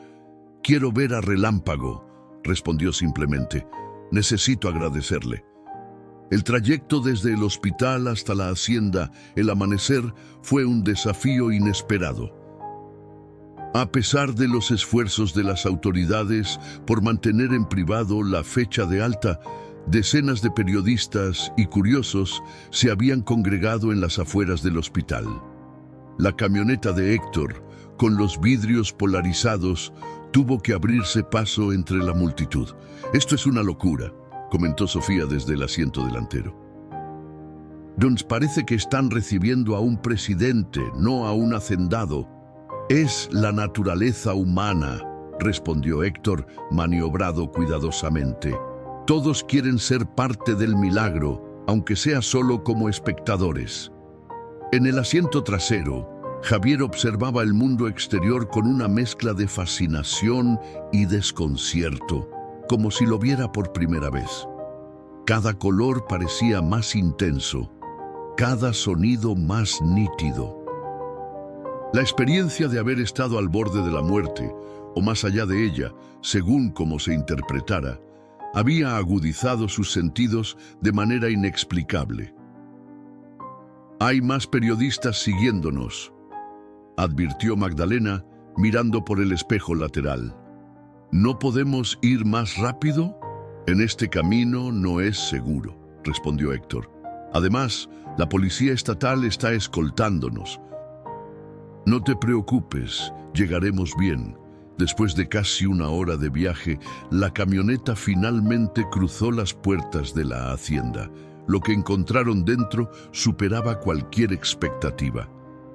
S1: «Quiero ver a Relámpago», respondió simplemente. «Necesito agradecerle». El trayecto desde el hospital hasta la hacienda, el amanecer, fue un desafío inesperado. A pesar de los esfuerzos de las autoridades por mantener en privado la fecha de alta, decenas de periodistas y curiosos se habían congregado en las afueras del hospital. La camioneta de Héctor, con los vidrios polarizados, tuvo que abrirse paso entre la multitud. «Esto es una locura», comentó Sofía desde el asiento delantero. «Nos parece que están recibiendo a un presidente, no a un hacendado». «Es la naturaleza humana», respondió Héctor, maniobrado cuidadosamente. «Todos quieren ser parte del milagro, aunque sea solo como espectadores». En el asiento trasero, Javier observaba el mundo exterior con una mezcla de fascinación y desconcierto, como si lo viera por primera vez. Cada color parecía más intenso, cada sonido más nítido. La experiencia de haber estado al borde de la muerte, o más allá de ella, según cómo se interpretara, había agudizado sus sentidos de manera inexplicable. «Hay más periodistas siguiéndonos», advirtió Magdalena, mirando por el espejo lateral. «¿No podemos ir más rápido?», En este camino no es seguro, respondió Héctor. Además, la policía estatal está escoltándonos. No te preocupes, llegaremos bien. Después de casi una hora de viaje, la camioneta finalmente cruzó las puertas de la hacienda. Lo que encontraron dentro superaba cualquier expectativa.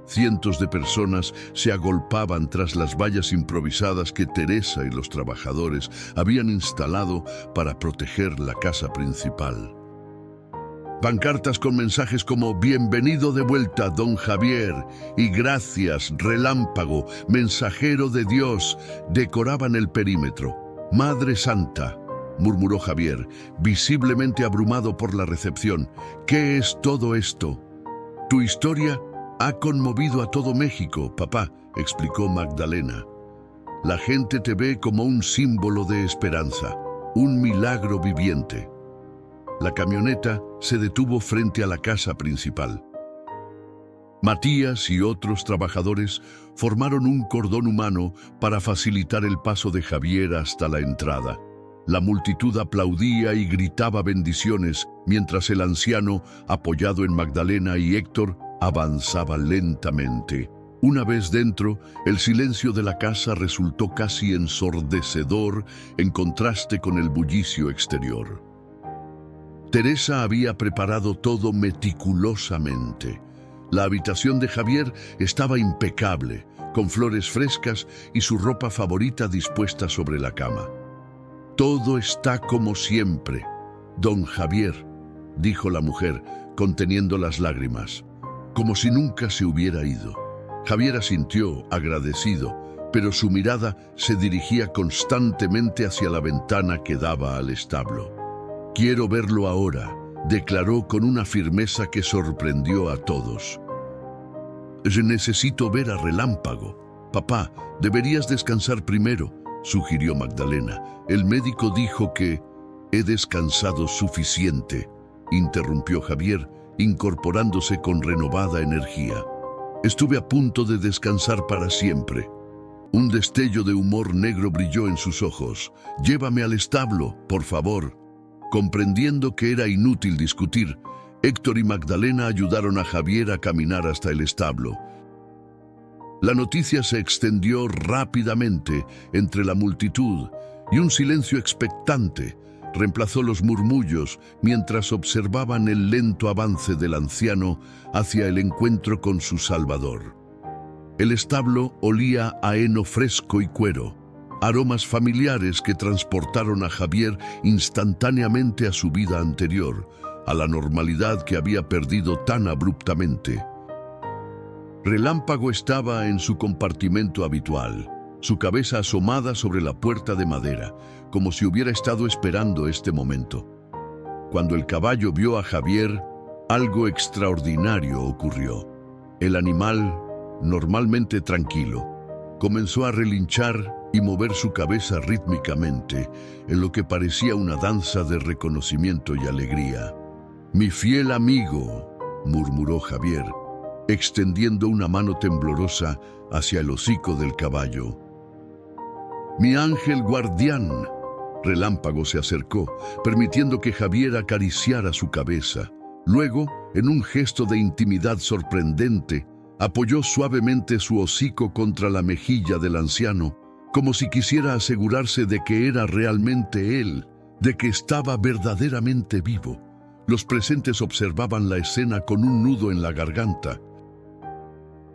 S1: Cientos de personas se agolpaban tras las vallas improvisadas que Teresa y los trabajadores habían instalado para proteger la casa principal. Pancartas con mensajes como «Bienvenido de vuelta, don Javier» y «Gracias, Relámpago, mensajero de Dios» decoraban el perímetro. «Madre Santa», murmuró Javier, visiblemente abrumado por la recepción. «¿Qué es todo esto?» «Tu historia ha conmovido a todo México, papá», explicó Magdalena. «La gente te ve como un símbolo de esperanza, un milagro viviente». La camioneta se detuvo frente a la casa principal. Matías y otros trabajadores formaron un cordón humano para facilitar el paso de Javier hasta la entrada. La multitud aplaudía y gritaba bendiciones mientras el anciano, apoyado en Magdalena y Héctor, avanzaba lentamente. Una vez dentro, el silencio de la casa resultó casi ensordecedor en contraste con el bullicio exterior. Teresa había preparado todo meticulosamente. La habitación de Javier estaba impecable, con flores frescas y su ropa favorita dispuesta sobre la cama. «Todo está como siempre, don Javier», dijo la mujer, conteniendo las lágrimas, como si nunca se hubiera ido. Javier asintió, agradecido, pero su mirada se dirigía constantemente hacia la ventana que daba al establo. «Quiero verlo ahora», declaró con una firmeza que sorprendió a todos. «Necesito ver a Relámpago. Papá, deberías descansar primero», sugirió Magdalena. «El médico dijo que...» «He descansado suficiente», interrumpió Javier, incorporándose con renovada energía. «Estuve a punto de descansar para siempre». Un destello de humor negro brilló en sus ojos. «Llévame al establo, por favor». Comprendiendo que era inútil discutir, Héctor y Magdalena ayudaron a Javier a caminar hasta el establo. La noticia se extendió rápidamente entre la multitud y un silencio expectante reemplazó los murmullos mientras observaban el lento avance del anciano hacia el encuentro con su Salvador. El establo olía a heno fresco y cuero, aromas familiares que transportaron a Javier instantáneamente a su vida anterior, a la normalidad que había perdido tan abruptamente. Relámpago estaba en su compartimento habitual, su cabeza asomada sobre la puerta de madera, como si hubiera estado esperando este momento. Cuando el caballo vio a Javier, algo extraordinario ocurrió. El animal, normalmente tranquilo, comenzó a relinchar y mover su cabeza rítmicamente, en lo que parecía una danza de reconocimiento y alegría. «Mi fiel amigo», murmuró Javier, extendiendo una mano temblorosa hacia el hocico del caballo. «Mi ángel guardián». Relámpago se acercó, permitiendo que Javier acariciara su cabeza. Luego, en un gesto de intimidad sorprendente, apoyó suavemente su hocico contra la mejilla del anciano, como si quisiera asegurarse de que era realmente él, de que estaba verdaderamente vivo. Los presentes observaban la escena con un nudo en la garganta.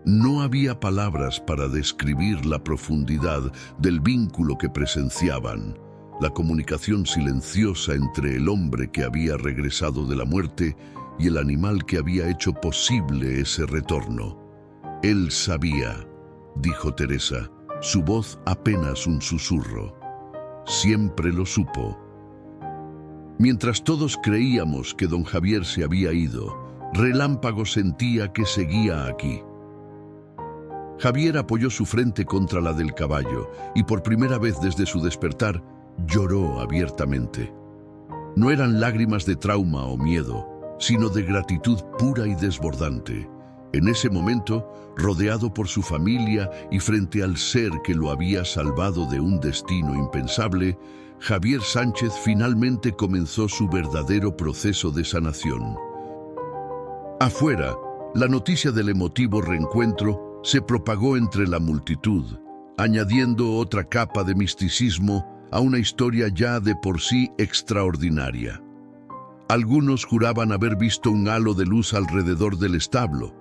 S1: No había palabras para describir la profundidad del vínculo que presenciaban, la comunicación silenciosa entre el hombre que había regresado de la muerte y el animal que había hecho posible ese retorno. «Él sabía», dijo Teresa, su voz apenas un susurro. «Siempre lo supo». Mientras todos creíamos que don Javier se había ido, Relámpago sentía que seguía aquí. Javier apoyó su frente contra la del caballo y por primera vez desde su despertar lloró abiertamente. No eran lágrimas de trauma o miedo, sino de gratitud pura y desbordante. En ese momento, rodeado por su familia y frente al ser que lo había salvado de un destino impensable, Javier Sánchez finalmente comenzó su verdadero proceso de sanación. Afuera, la noticia del emotivo reencuentro se propagó entre la multitud, añadiendo otra capa de misticismo a una historia ya de por sí extraordinaria. Algunos juraban haber visto un halo de luz alrededor del establo.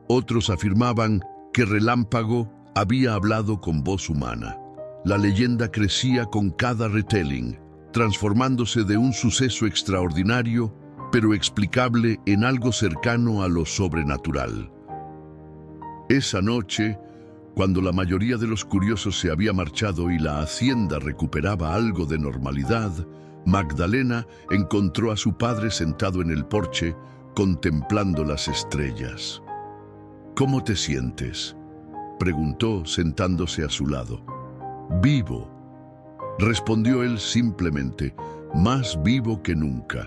S1: Otros afirmaban que Relámpago había hablado con voz humana. La leyenda crecía con cada retelling, transformándose de un suceso extraordinario, pero explicable, en algo cercano a lo sobrenatural. Esa noche, cuando la mayoría de los curiosos se había marchado y la hacienda recuperaba algo de normalidad, Magdalena encontró a su padre sentado en el porche, contemplando las estrellas. «¿Cómo te sientes?», preguntó, sentándose a su lado. «Vivo», respondió él simplemente, «más vivo que nunca».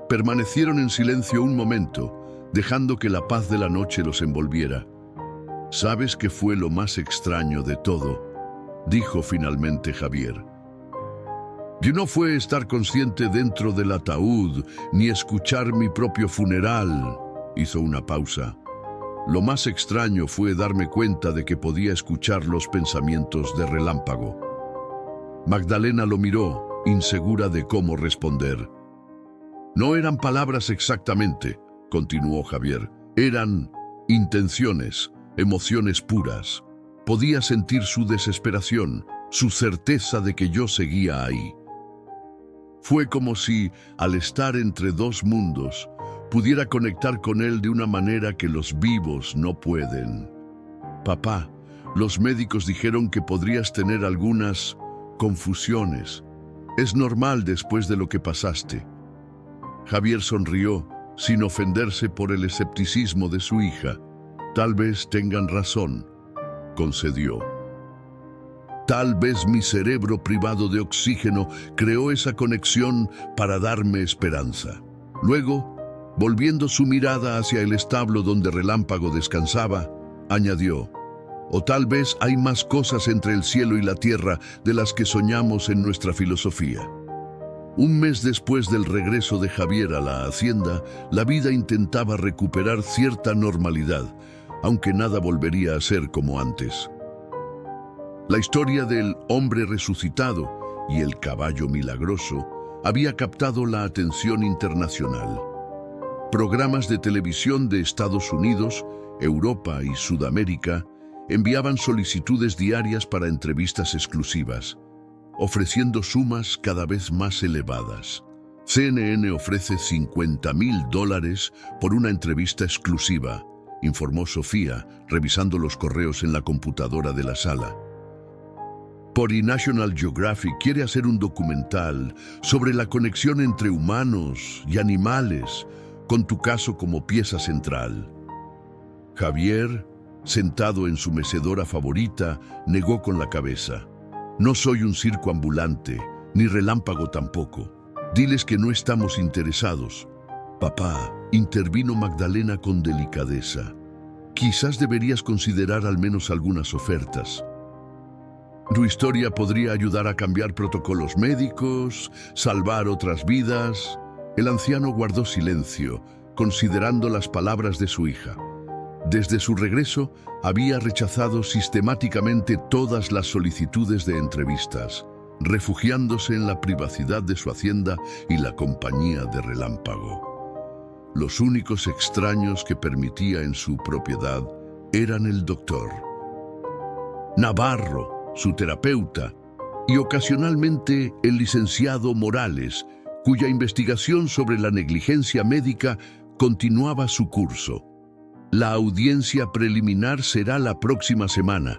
S1: Permanecieron en silencio un momento, dejando que la paz de la noche los envolviera. «¿Sabes qué fue lo más extraño de todo?», dijo finalmente Javier. «Y no fue estar consciente dentro del ataúd, ni escuchar mi propio funeral», hizo una pausa. «Lo más extraño fue darme cuenta de que podía escuchar los pensamientos de Relámpago». Magdalena lo miró, insegura de cómo responder. «No eran palabras exactamente», continuó Javier. «Eran intenciones, emociones puras. Podía sentir su desesperación, su certeza de que yo seguía ahí. Fue como si, al estar entre dos mundos, pudiera conectar con él de una manera que los vivos no pueden. Papá, los médicos dijeron que podrías tener algunas confusiones. Es normal después de lo que pasaste». Javier sonrió, sin ofenderse por el escepticismo de su hija. «Tal vez tengan razón», concedió. «Tal vez mi cerebro privado de oxígeno creó esa conexión para darme esperanza». Luego, volviendo su mirada hacia el establo donde Relámpago descansaba, añadió: «O tal vez hay más cosas entre el cielo y la tierra de las que soñamos en nuestra filosofía». Un mes después del regreso de Javier a la hacienda, la vida intentaba recuperar cierta normalidad, aunque nada volvería a ser como antes. La historia del hombre resucitado y el caballo milagroso había captado la atención internacional. Programas de televisión de Estados Unidos, Europa y Sudamérica enviaban solicitudes diarias para entrevistas exclusivas, ofreciendo sumas cada vez más elevadas. CNN ofrece $50,000 por una entrevista exclusiva, informó Sofía, revisando los correos en la computadora de la sala. Y National Geographic quiere hacer un documental sobre la conexión entre humanos y animales, con tu caso como pieza central. Javier, sentado en su mecedora favorita, negó con la cabeza. «No soy un circo ambulante, ni Relámpago tampoco. Diles que no estamos interesados». «Papá», intervino Magdalena con delicadeza, «quizás deberías considerar al menos algunas ofertas. Tu historia podría ayudar a cambiar protocolos médicos, salvar otras vidas». El anciano guardó silencio, considerando las palabras de su hija. Desde su regreso, había rechazado sistemáticamente todas las solicitudes de entrevistas, refugiándose en la privacidad de su hacienda y la compañía de Relámpago. Los únicos extraños que permitía en su propiedad eran el doctor Navarro, su terapeuta, y ocasionalmente el licenciado Morales, cuya investigación sobre la negligencia médica continuaba su curso. «La audiencia preliminar será la próxima semana»,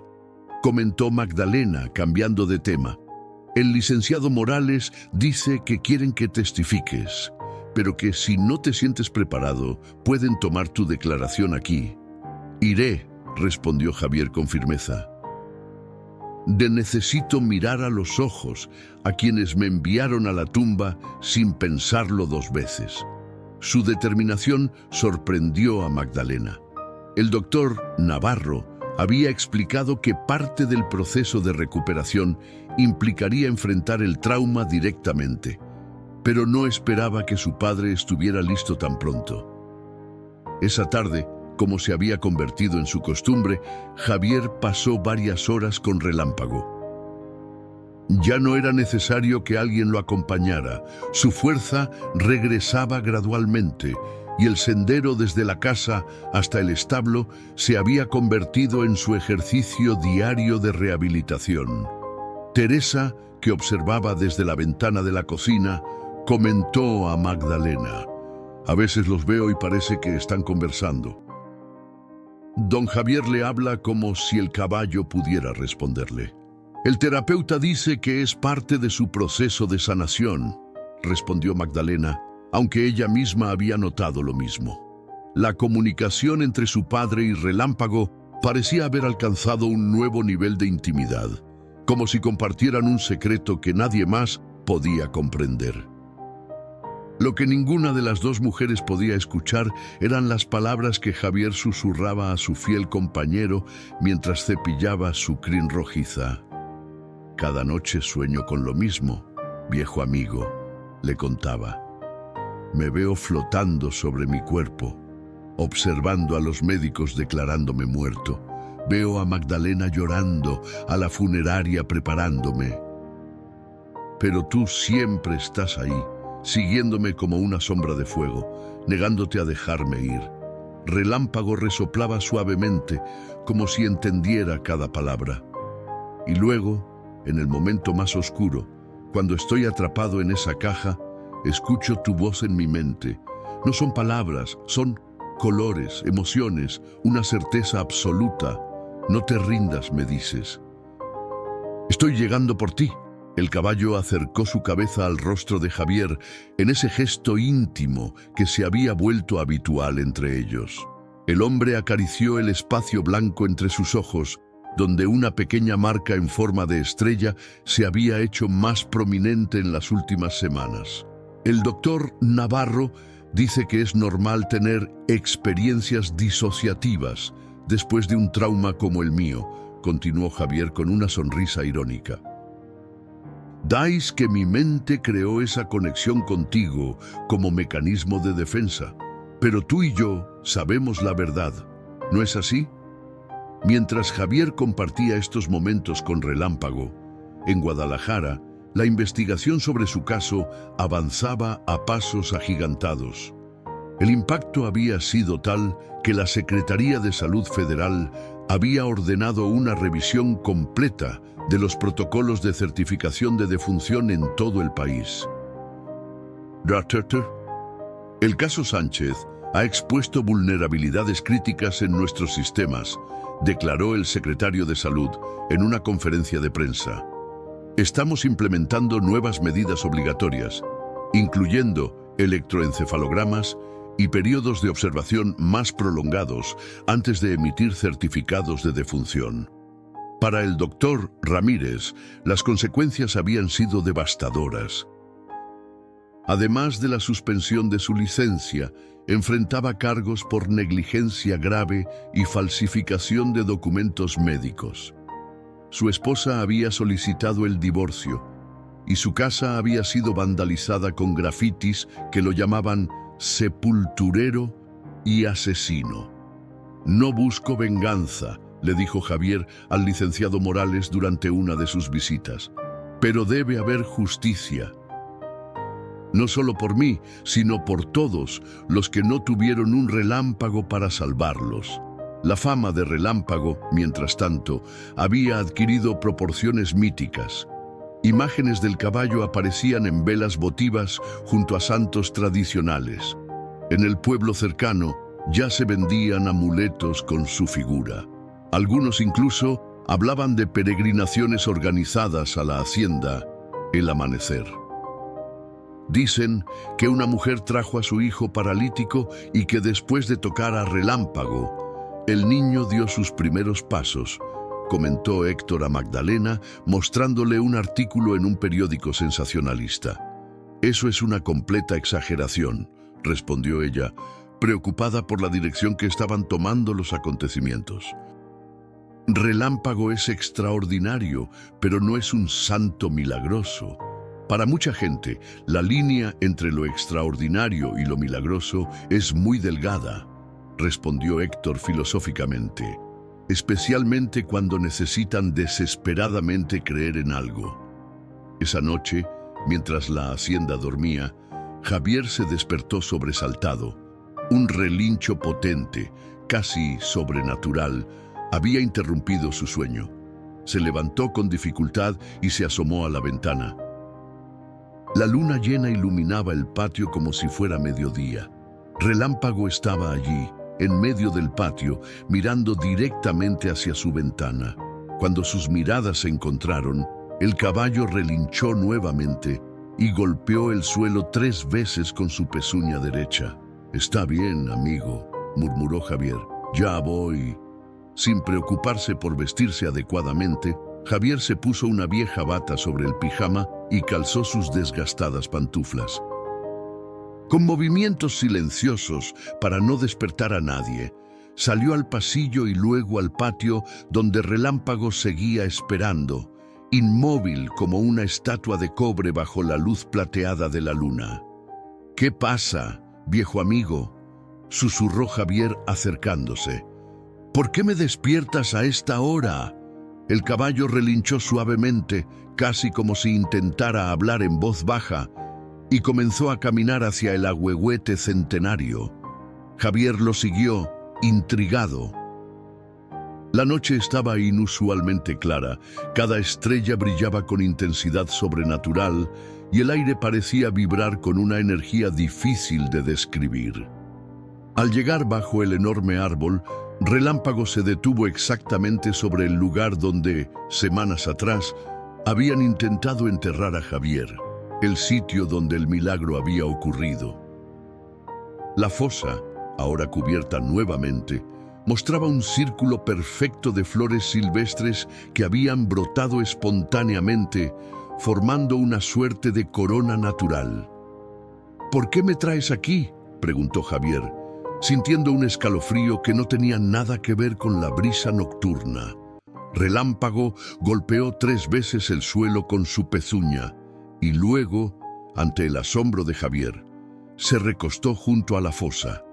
S1: comentó Magdalena, cambiando de tema. «El licenciado Morales dice que quieren que testifiques, pero que si no te sientes preparado, pueden tomar tu declaración aquí». «Iré», respondió Javier con firmeza. Necesito mirar a los ojos a quienes me enviaron a la tumba sin pensarlo dos veces». Su determinación sorprendió a Magdalena. El doctor Navarro Había explicado que parte del proceso de recuperación implicaría enfrentar el trauma directamente, pero no esperaba que su padre estuviera listo tan pronto. Esa tarde, como se había convertido en su costumbre, Javier pasó varias horas con Relámpago. Ya no era necesario que alguien lo acompañara. Su fuerza regresaba gradualmente y el sendero desde la casa hasta el establo se había convertido en su ejercicio diario de rehabilitación. Teresa, que observaba desde la ventana de la cocina, comentó a Magdalena: «A veces los veo y parece que están conversando». Don Javier le habla como si el caballo pudiera responderle. «El terapeuta dice que es parte de su proceso de sanación», respondió Magdalena, aunque ella misma había notado lo mismo. La comunicación entre su padre y Relámpago parecía haber alcanzado un nuevo nivel de intimidad, como si compartieran un secreto que nadie más podía comprender. Lo que ninguna de las dos mujeres podía escuchar eran las palabras que Javier susurraba a su fiel compañero mientras cepillaba su crin rojiza. «Cada noche sueño con lo mismo, viejo amigo», le contaba. «Me veo flotando sobre mi cuerpo, observando a los médicos declarándome muerto. Veo a Magdalena llorando, a la funeraria preparándome. Pero tú siempre estás ahí, siguiéndome como una sombra de fuego, negándote a dejarme ir». Relámpago resoplaba suavemente, como si entendiera cada palabra. «Y luego, en el momento más oscuro, cuando estoy atrapado en esa caja, escucho tu voz en mi mente. No son palabras, son colores, emociones, una certeza absoluta. No te rindas, me dices. Estoy llegando por ti». El caballo acercó su cabeza al rostro de Javier en ese gesto íntimo que se había vuelto habitual entre ellos. El hombre acarició el espacio blanco entre sus ojos, donde una pequeña marca en forma de estrella se había hecho más prominente en las últimas semanas. El doctor Navarro dice que es normal tener experiencias disociativas después de un trauma como el mío, continuó Javier con una sonrisa irónica. «Dais que mi mente creó esa conexión contigo como mecanismo de defensa, pero tú y yo sabemos la verdad, ¿no es así?». Mientras Javier compartía estos momentos con Relámpago, en Guadalajara, la investigación sobre su caso avanzaba a pasos agigantados. El impacto había sido tal que la Secretaría de Salud Federal había ordenado una revisión completa de los protocolos de certificación de defunción en todo el país. «El caso Sánchez ha expuesto vulnerabilidades críticas en nuestros sistemas», declaró el secretario de Salud en una conferencia de prensa. «Estamos implementando nuevas medidas obligatorias, incluyendo electroencefalogramas y periodos de observación más prolongados antes de emitir certificados de defunción». Para el doctor Ramírez, las consecuencias habían sido devastadoras. Además de la suspensión de su licencia, enfrentaba cargos por negligencia grave y falsificación de documentos médicos. Su esposa había solicitado el divorcio y su casa había sido vandalizada con grafitis que lo llamaban sepulturero y asesino. «No busco venganza», le dijo Javier al licenciado Morales durante una de sus visitas, «pero debe haber justicia. No solo por mí, sino por todos los que no tuvieron un relámpago para salvarlos». La fama de Relámpago, mientras tanto, había adquirido proporciones míticas. Imágenes del caballo aparecían en velas votivas junto a santos tradicionales. En el pueblo cercano ya se vendían amuletos con su figura. Algunos incluso hablaban de peregrinaciones organizadas a la hacienda El Amanecer. Dicen que una mujer trajo a su hijo paralítico y que después de tocar a Relámpago, el niño dio sus primeros pasos, comentó Héctor a Magdalena, mostrándole un artículo en un periódico sensacionalista. «Eso es una completa exageración», respondió ella, preocupada por la dirección que estaban tomando los acontecimientos. Relámpago es extraordinario, pero no es un santo milagroso. Para mucha gente, la línea entre lo extraordinario y lo milagroso es muy delgada, respondió Héctor filosóficamente, especialmente cuando necesitan desesperadamente creer en algo. Esa noche, mientras la hacienda dormía, Javier se despertó sobresaltado. Un relincho potente, casi sobrenatural, había interrumpido su sueño. Se levantó con dificultad y se asomó a la ventana. La luna llena iluminaba el patio como si fuera mediodía. Relámpago estaba allí, en medio del patio, mirando directamente hacia su ventana. Cuando sus miradas se encontraron, el caballo relinchó nuevamente y golpeó el suelo 3 veces con su pezuña derecha. «Está bien, amigo», murmuró Javier. «Ya voy». Sin preocuparse por vestirse adecuadamente, Javier se puso una vieja bata sobre el pijama y calzó sus desgastadas pantuflas. Con movimientos silenciosos para no despertar a nadie, salió al pasillo y luego al patio donde Relámpago seguía esperando, inmóvil como una estatua de cobre bajo la luz plateada de la luna. «¿Qué pasa, viejo amigo?», susurró Javier acercándose. «¿Por qué me despiertas a esta hora?». El caballo relinchó suavemente, casi como si intentara hablar en voz baja, y comenzó a caminar hacia el ahuehuete centenario. Javier lo siguió, intrigado. La noche estaba inusualmente clara, cada estrella brillaba con intensidad sobrenatural y el aire parecía vibrar con una energía difícil de describir. Al llegar bajo el enorme árbol, Relámpago se detuvo exactamente sobre el lugar donde, semanas atrás, habían intentado enterrar a Javier, el sitio donde el milagro había ocurrido. La fosa, ahora cubierta nuevamente, mostraba un círculo perfecto de flores silvestres que habían brotado espontáneamente, formando una suerte de corona natural. «¿Por qué me traes aquí?», preguntó Javier, sintiendo un escalofrío que no tenía nada que ver con la brisa nocturna. Relámpago golpeó 3 veces el suelo con su pezuña y luego, ante el asombro de Javier, se recostó junto a la fosa,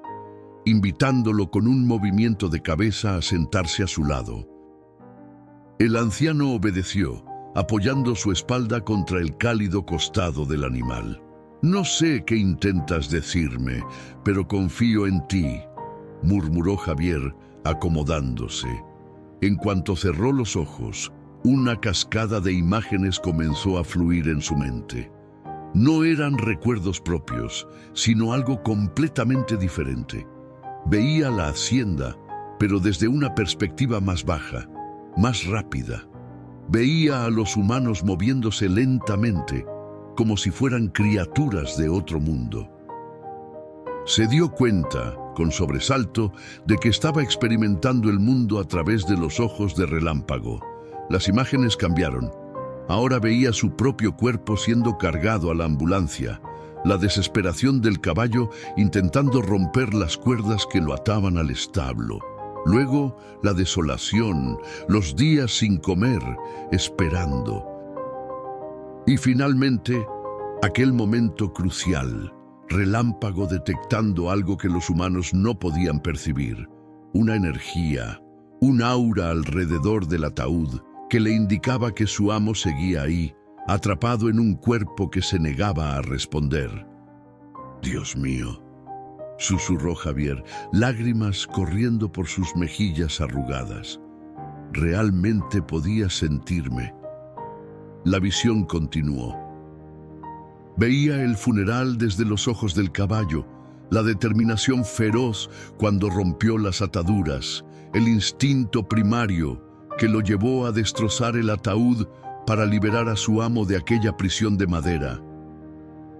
S1: invitándolo con un movimiento de cabeza a sentarse a su lado. El anciano obedeció, apoyando su espalda contra el cálido costado del animal. «No sé qué intentas decirme, pero confío en ti», murmuró Javier, acomodándose. En cuanto cerró los ojos, una cascada de imágenes comenzó a fluir en su mente. No eran recuerdos propios, sino algo completamente diferente. Veía la hacienda, pero desde una perspectiva más baja, más rápida. Veía a los humanos moviéndose lentamente, como si fueran criaturas de otro mundo. Se dio cuenta, con sobresalto, de que estaba experimentando el mundo a través de los ojos de Relámpago. Las imágenes cambiaron. Ahora veía su propio cuerpo siendo cargado a la ambulancia, la desesperación del caballo intentando romper las cuerdas que lo ataban al establo. Luego, la desolación, los días sin comer, esperando. Y finalmente, aquel momento crucial, Relámpago detectando algo que los humanos no podían percibir, una energía, un aura alrededor del ataúd que le indicaba que su amo seguía ahí, atrapado en un cuerpo que se negaba a responder. «Dios mío», susurró Javier, lágrimas corriendo por sus mejillas arrugadas. «Realmente podía sentirme». La visión continuó. Veía el funeral desde los ojos del caballo, la determinación feroz cuando rompió las ataduras, el instinto primario que lo llevó a destrozar el ataúd para liberar a su amo de aquella prisión de madera.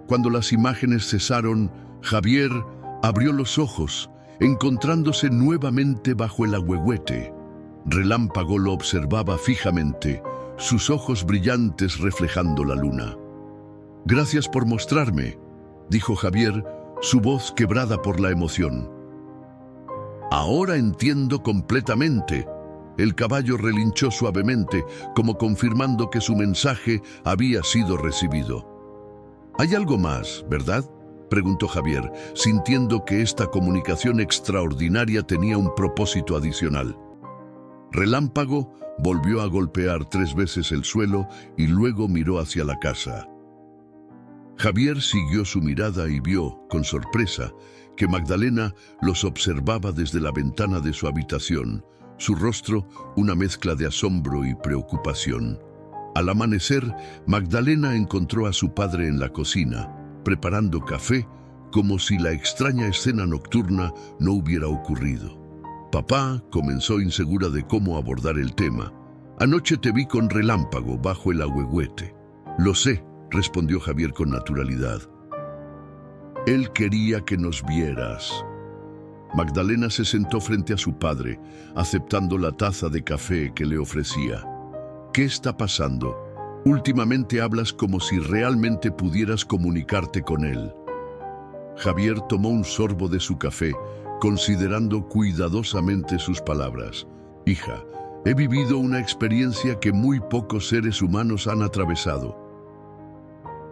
S1: Cuando las imágenes cesaron, Javier abrió los ojos, encontrándose nuevamente bajo el ahuehuete. Relámpago lo observaba fijamente, sus ojos brillantes reflejando la luna. «Gracias por mostrarme», dijo Javier, su voz quebrada por la emoción. «Ahora entiendo completamente», El caballo relinchó suavemente, como confirmando que su mensaje había sido recibido. «¿Hay algo más, verdad?», preguntó Javier, sintiendo que esta comunicación extraordinaria tenía un propósito adicional. Relámpago volvió a golpear 3 veces el suelo y luego miró hacia la casa. Javier siguió su mirada y vio, con sorpresa, que Magdalena los observaba desde la ventana de su habitación, su rostro una mezcla de asombro y preocupación. Al amanecer, Magdalena encontró a su padre en la cocina, preparando café, como si la extraña escena nocturna no hubiera ocurrido. «Papá», comenzó insegura de cómo abordar el tema. «Anoche te vi con Relámpago bajo el ahuehuete». «Lo sé», respondió Javier con naturalidad. «Él quería que nos vieras». Magdalena se sentó frente a su padre, aceptando la taza de café que le ofrecía. «¿Qué está pasando? Últimamente hablas como si realmente pudieras comunicarte con él». Javier tomó un sorbo de su café, considerando cuidadosamente sus palabras. «Hija, he vivido una experiencia que muy pocos seres humanos han atravesado.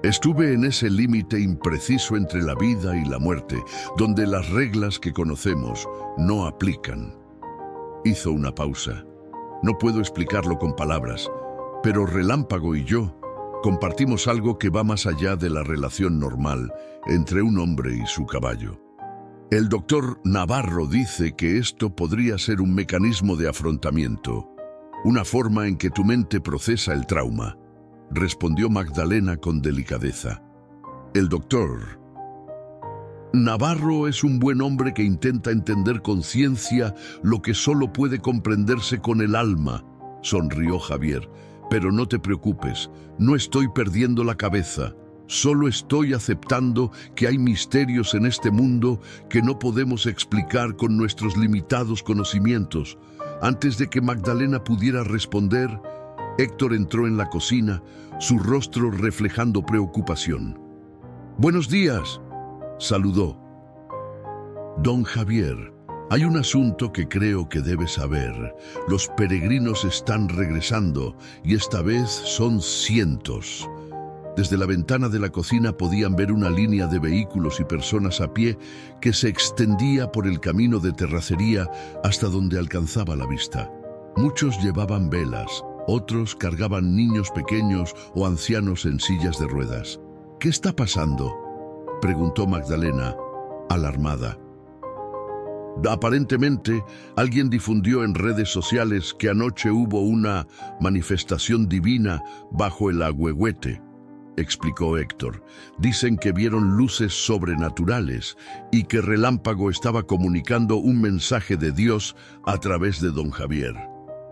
S1: Estuve en ese límite impreciso entre la vida y la muerte, donde las reglas que conocemos no aplican». Hizo una pausa. «No puedo explicarlo con palabras, pero Relámpago y yo compartimos algo que va más allá de la relación normal entre un hombre y su caballo. El doctor Navarro dice que esto podría ser un mecanismo de afrontamiento, una forma en que tu mente procesa el trauma», respondió Magdalena con delicadeza. «El doctor Navarro es un buen hombre que intenta entender con ciencia lo que solo puede comprenderse con el alma», sonrió Javier. «Pero no te preocupes, no estoy perdiendo la cabeza. Solo estoy aceptando que hay misterios en este mundo que no podemos explicar con nuestros limitados conocimientos». Antes de que Magdalena pudiera responder, Héctor entró en la cocina, su rostro reflejando preocupación. «Buenos días», saludó. «Don Javier, hay un asunto que creo que debe saber. Los peregrinos están regresando y esta vez son cientos». Desde la ventana de la cocina podían ver una línea de vehículos y personas a pie que se extendía por el camino de terracería hasta donde alcanzaba la vista. Muchos llevaban velas, otros cargaban niños pequeños o ancianos en sillas de ruedas. «¿Qué está pasando?», preguntó Magdalena, alarmada. «Aparentemente, alguien difundió en redes sociales que anoche hubo una manifestación divina bajo el ahuehuete», explicó Héctor. «Dicen que vieron luces sobrenaturales y que Relámpago estaba comunicando un mensaje de Dios a través de don Javier».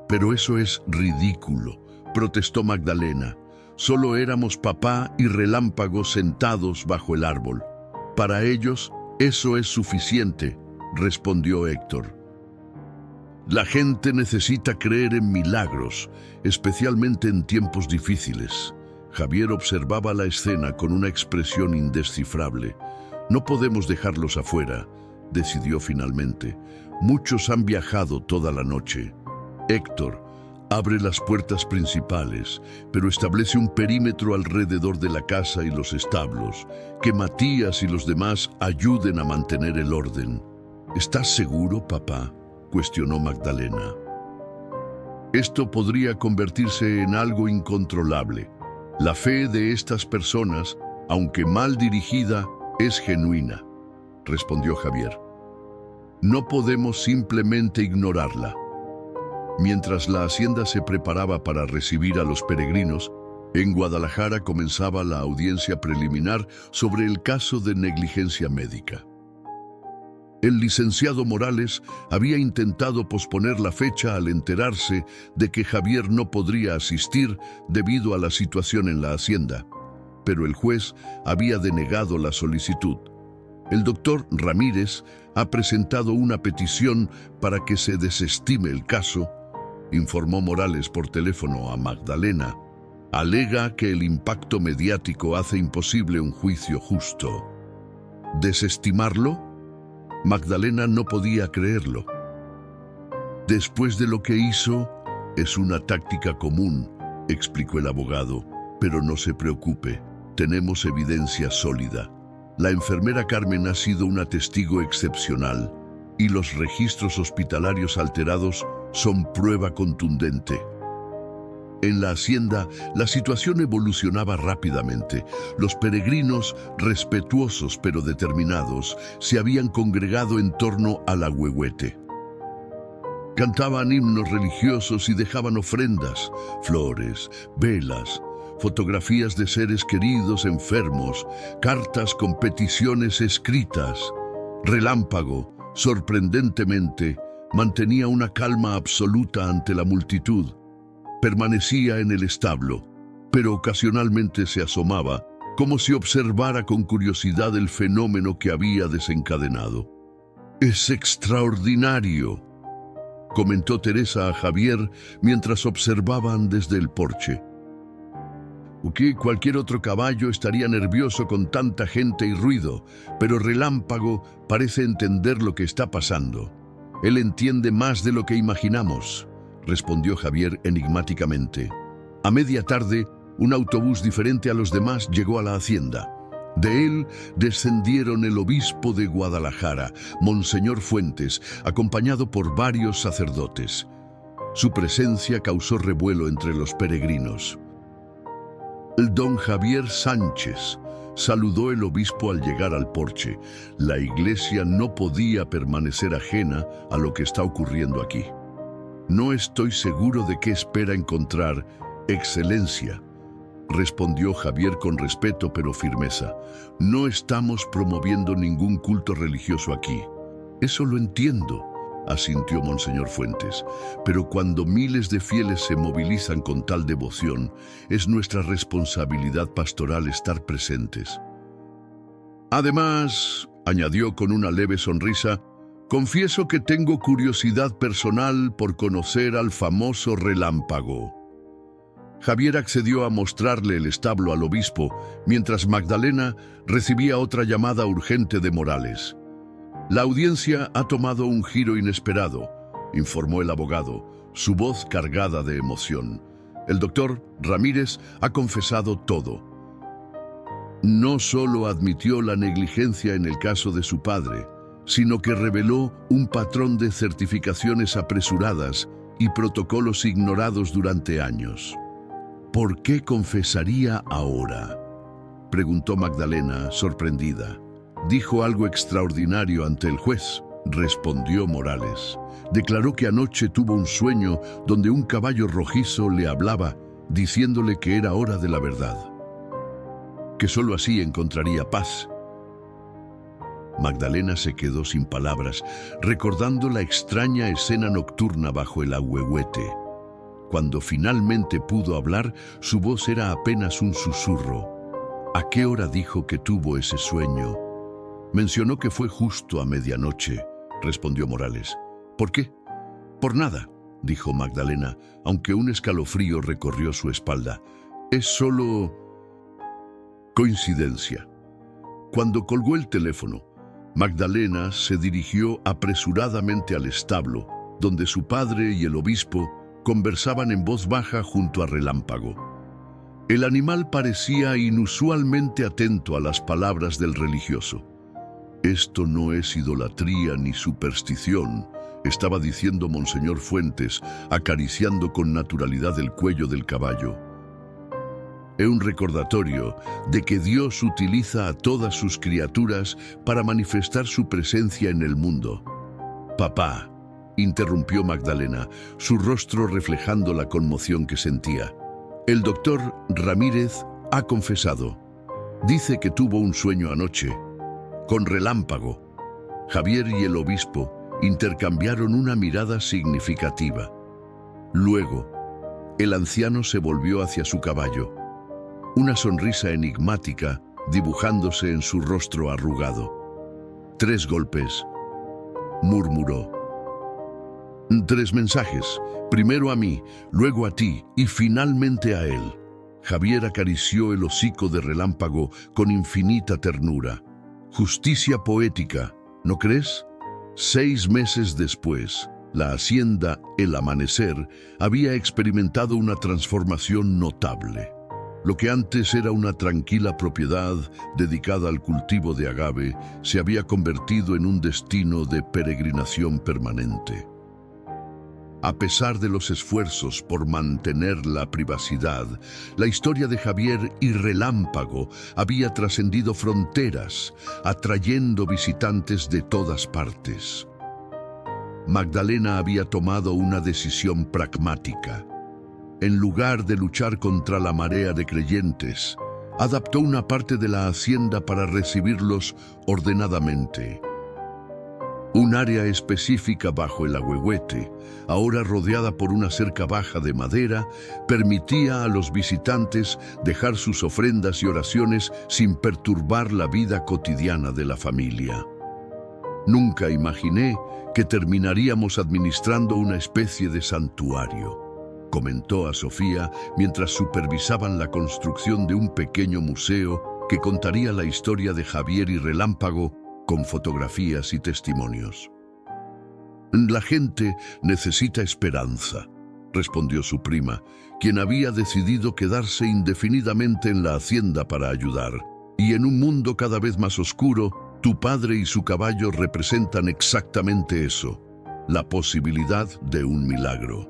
S1: «Pero eso es ridículo», protestó Magdalena. «Solo éramos papá y Relámpago sentados bajo el árbol. Para ellos, eso es suficiente», respondió Héctor. «La gente necesita creer en milagros, especialmente en tiempos difíciles». Javier observaba la escena con una expresión indescifrable. «No podemos dejarlos afuera», decidió finalmente. «Muchos han viajado toda la noche. Héctor, abre las puertas principales, pero establece un perímetro alrededor de la casa y los establos. Que Matías y los demás ayuden a mantener el orden». «¿Estás seguro, papá?», cuestionó Magdalena. «Esto podría convertirse en algo incontrolable. La fe de estas personas, aunque mal dirigida, es genuina», respondió Javier. «No podemos simplemente ignorarla». Mientras la hacienda se preparaba para recibir a los peregrinos, en Guadalajara comenzaba la audiencia preliminar sobre el caso de negligencia médica. El licenciado Morales había intentado posponer la fecha al enterarse de que Javier no podría asistir debido a la situación en la hacienda, pero el juez había denegado la solicitud. El doctor Ramírez ha presentado una petición para que se desestime el caso, informó Morales por teléfono a Magdalena. Alega que el impacto mediático hace imposible un juicio justo. ¿Desestimarlo? Magdalena no podía creerlo. Después de lo que hizo, es una táctica común, explicó el abogado, pero no se preocupe, tenemos evidencia sólida. La enfermera Carmen ha sido una testigo excepcional y los registros hospitalarios alterados son prueba contundente. En la hacienda, la situación evolucionaba rápidamente. Los peregrinos, respetuosos pero determinados, se habían congregado en torno al ahuehuete. Cantaban himnos religiosos y dejaban ofrendas, flores, velas, fotografías de seres queridos enfermos, cartas con peticiones escritas. Relámpago, sorprendentemente, mantenía una calma absoluta ante la multitud. Permanecía en el establo, pero ocasionalmente se asomaba, como si observara con curiosidad el fenómeno que había desencadenado. «Es extraordinario», comentó Teresa a Javier mientras observaban desde el porche. Cualquier otro caballo estaría nervioso con tanta gente y ruido, pero Relámpago parece entender lo que está pasando. Él entiende más de lo que imaginamos, respondió Javier enigmáticamente. A media tarde, un autobús diferente a los demás llegó a la hacienda. De él descendieron el obispo de Guadalajara, Monseñor Fuentes, acompañado por varios sacerdotes. Su presencia causó revuelo entre los peregrinos. El don Javier Sánchez, saludó el obispo al llegar al porche. La iglesia no podía permanecer ajena a lo que está ocurriendo aquí. No estoy seguro de qué espera encontrar, Excelencia, respondió Javier con respeto pero firmeza. No estamos promoviendo ningún culto religioso aquí. Eso lo entiendo, asintió Monseñor Fuentes, pero cuando miles de fieles se movilizan con tal devoción, es nuestra responsabilidad pastoral estar presentes. Además, añadió con una leve sonrisa, confieso que tengo curiosidad personal por conocer al famoso Relámpago. Javier accedió a mostrarle el establo al obispo, mientras Magdalena recibía otra llamada urgente de Morales. La audiencia ha tomado un giro inesperado, informó el abogado, su voz cargada de emoción. El doctor Ramírez ha confesado todo. No solo admitió la negligencia en el caso de su padre, sino que reveló un patrón de certificaciones apresuradas y protocolos ignorados durante años. ¿Por qué confesaría ahora?, preguntó Magdalena, sorprendida. Dijo algo extraordinario ante el juez, respondió Morales. Declaró que anoche tuvo un sueño donde un caballo rojizo le hablaba, diciéndole que era hora de la verdad, que sólo así encontraría paz. Magdalena se quedó sin palabras, recordando la extraña escena nocturna bajo el ahuehuete. Cuando finalmente pudo hablar, su voz era apenas un susurro. ¿A qué hora dijo que tuvo ese sueño? Mencionó que fue justo a medianoche, respondió Morales. ¿Por qué? Por nada, dijo Magdalena, aunque un escalofrío recorrió su espalda. Es solo coincidencia. Cuando colgó el teléfono, Magdalena se dirigió apresuradamente al establo, donde su padre y el obispo conversaban en voz baja junto a Relámpago. El animal parecía inusualmente atento a las palabras del religioso. Esto no es idolatría ni superstición, estaba diciendo Monseñor Fuentes, acariciando con naturalidad el cuello del caballo. Es un recordatorio de que Dios utiliza a todas sus criaturas para manifestar su presencia en el mundo. Papá, interrumpió Magdalena, su rostro reflejando la conmoción que sentía. El doctor Ramírez ha confesado. Dice que tuvo un sueño anoche, con Relámpago. Javier y el obispo intercambiaron una mirada significativa. Luego, el anciano se volvió hacia su caballo, una sonrisa enigmática dibujándose en su rostro arrugado. 3 golpes, murmuró. 3 mensajes, primero a mí, luego a ti y finalmente a él. Javier acarició el hocico de Relámpago con infinita ternura. Justicia poética, ¿no crees? 6 meses después, La hacienda El Amanecer había experimentado una transformación notable. Lo que antes era una tranquila propiedad dedicada al cultivo de agave se había convertido en un destino de peregrinación permanente. A pesar de los esfuerzos por mantener la privacidad, la historia de Javier y Relámpago había trascendido fronteras, atrayendo visitantes de todas partes. Magdalena había tomado una decisión pragmática. En lugar de luchar contra la marea de creyentes, adaptó una parte de la hacienda para recibirlos ordenadamente. Un área específica bajo el ahuehuete, ahora rodeada por una cerca baja de madera, permitía a los visitantes dejar sus ofrendas y oraciones sin perturbar la vida cotidiana de la familia. Nunca imaginé que terminaríamos administrando una especie de santuario, comentó a Sofía mientras supervisaban la construcción de un pequeño museo que contaría la historia de Javier y Relámpago con fotografías y testimonios. La gente necesita esperanza, respondió su prima, quien había decidido quedarse indefinidamente en la hacienda para ayudar. Y en un mundo cada vez más oscuro, tu padre y su caballo representan exactamente eso, la posibilidad de un milagro.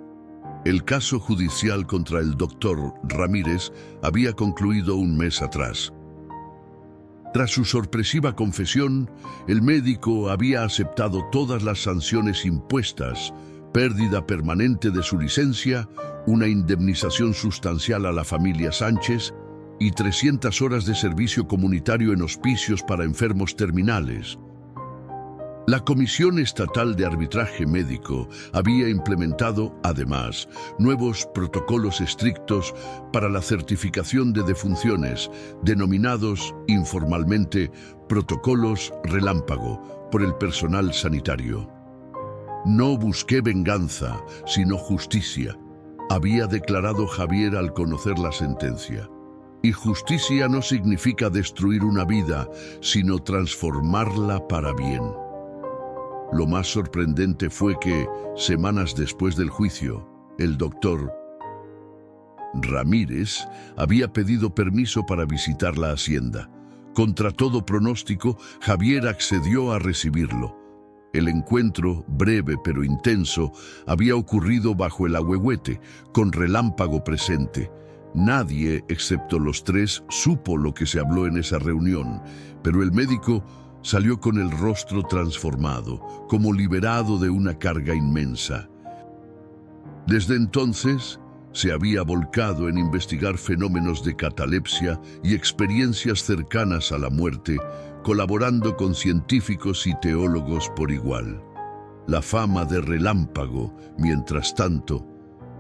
S1: El caso judicial contra el doctor Ramírez había concluido un mes atrás. Tras su sorpresiva confesión, el médico había aceptado todas las sanciones impuestas: pérdida permanente de su licencia, una indemnización sustancial a la familia Sánchez y 300 horas de servicio comunitario en hospicios para enfermos terminales. La Comisión Estatal de Arbitraje Médico había implementado, además, nuevos protocolos estrictos para la certificación de defunciones, denominados informalmente protocolos relámpago, por el personal sanitario. No busqué venganza, sino justicia, había declarado Javier al conocer la sentencia. Y justicia no significa destruir una vida, sino transformarla para bien. Lo más sorprendente fue que, semanas después del juicio, el doctor Ramírez había pedido permiso para visitar la hacienda. Contra todo pronóstico, Javier accedió a recibirlo. El encuentro, breve pero intenso, había ocurrido bajo el ahuehuete, con Relámpago presente. Nadie, excepto los tres, supo lo que se habló en esa reunión, pero el médico salió con el rostro transformado, como liberado de una carga inmensa. Desde entonces, se había volcado en investigar fenómenos de catalepsia y experiencias cercanas a la muerte, colaborando con científicos y teólogos por igual. La fama de Relámpago, mientras tanto,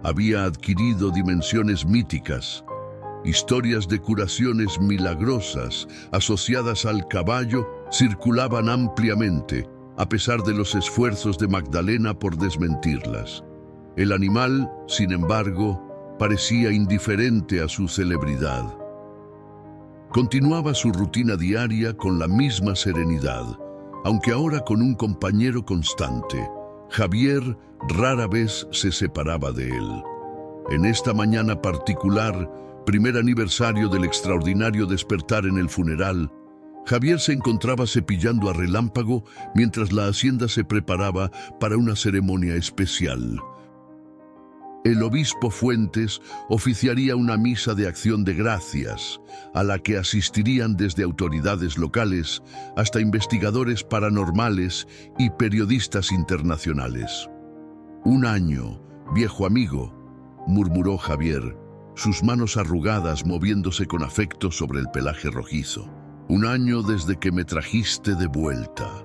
S1: había adquirido dimensiones míticas. Historias de curaciones milagrosas asociadas al caballo circulaban ampliamente, a pesar de los esfuerzos de Magdalena por desmentirlas. El animal, sin embargo, parecía indiferente a su celebridad. Continuaba su rutina diaria con la misma serenidad, aunque ahora con un compañero constante. Javier rara vez se separaba de él. En esta mañana particular, primer aniversario del extraordinario despertar en el funeral, Javier se encontraba cepillando a Relámpago mientras la hacienda se preparaba para una ceremonia especial. El obispo Fuentes oficiaría una misa de acción de gracias, a la que asistirían desde autoridades locales hasta investigadores paranormales y periodistas internacionales. «Un año, viejo amigo», murmuró Javier, sus manos arrugadas moviéndose con afecto sobre el pelaje rojizo. «Un año desde que me trajiste de vuelta».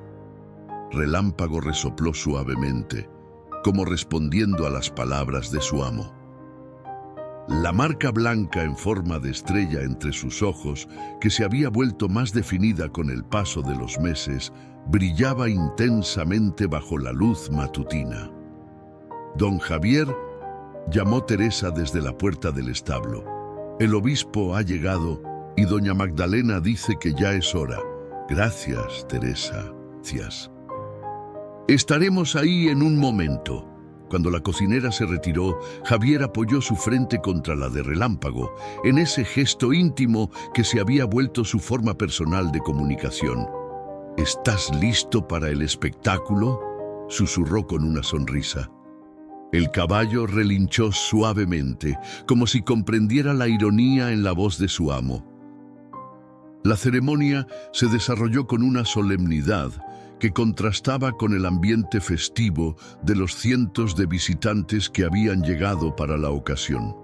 S1: Relámpago resopló suavemente, como respondiendo a las palabras de su amo. La marca blanca en forma de estrella entre sus ojos, que se había vuelto más definida con el paso de los meses, brillaba intensamente bajo la luz matutina. «Don Javier», llamó Teresa desde la puerta del establo. «El obispo ha llegado y doña Magdalena dice que ya es hora». «Gracias, Teresa, gracias». Estaremos ahí en un momento. Cuando la cocinera se retiró, Javier apoyó su frente contra la de Relámpago, en ese gesto íntimo que se había vuelto su forma personal de comunicación. ¿Estás listo para el espectáculo?, susurró con una sonrisa. El caballo relinchó suavemente, como si comprendiera la ironía en la voz de su amo. La ceremonia se desarrolló con una solemnidad que contrastaba con el ambiente festivo de los cientos de visitantes que habían llegado para la ocasión.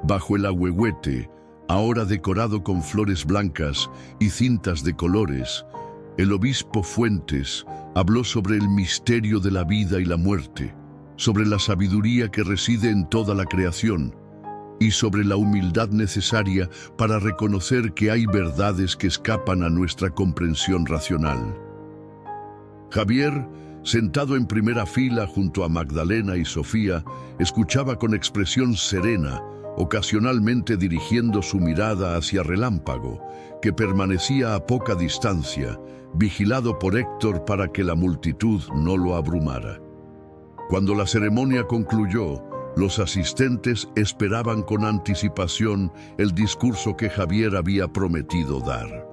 S1: Bajo el ahuehuete, ahora decorado con flores blancas y cintas de colores, el obispo Fuentes habló sobre el misterio de la vida y la muerte, sobre la sabiduría que reside en toda la creación y sobre la humildad necesaria para reconocer que hay verdades que escapan a nuestra comprensión racional. Javier, sentado en primera fila junto a Magdalena y Sofía, escuchaba con expresión serena, ocasionalmente dirigiendo su mirada hacia Relámpago, que permanecía a poca distancia, vigilado por Héctor para que la multitud no lo abrumara. Cuando la ceremonia concluyó, los asistentes esperaban con anticipación el discurso que Javier había prometido dar.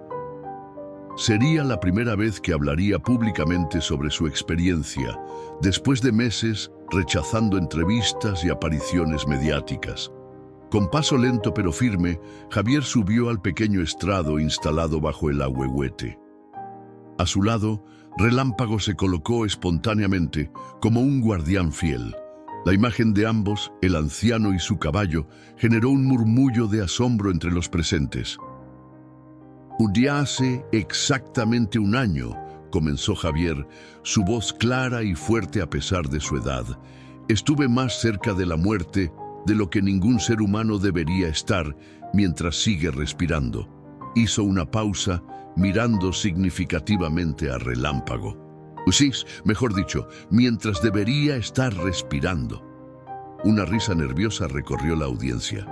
S1: Sería la primera vez que hablaría públicamente sobre su experiencia, después de meses rechazando entrevistas y apariciones mediáticas. Con paso lento pero firme, Javier subió al pequeño estrado instalado bajo el ahuehuete. A su lado, Relámpago se colocó espontáneamente como un guardián fiel. La imagen de ambos, el anciano y su caballo, generó un murmullo de asombro entre los presentes. Un día hace exactamente un año, comenzó Javier, su voz clara y fuerte a pesar de su edad. Estuve más cerca de la muerte de lo que ningún ser humano debería estar mientras sigue respirando. Hizo una pausa, mirando significativamente a Relámpago. Sí, mejor dicho, mientras debería estar respirando. Una risa nerviosa recorrió la audiencia.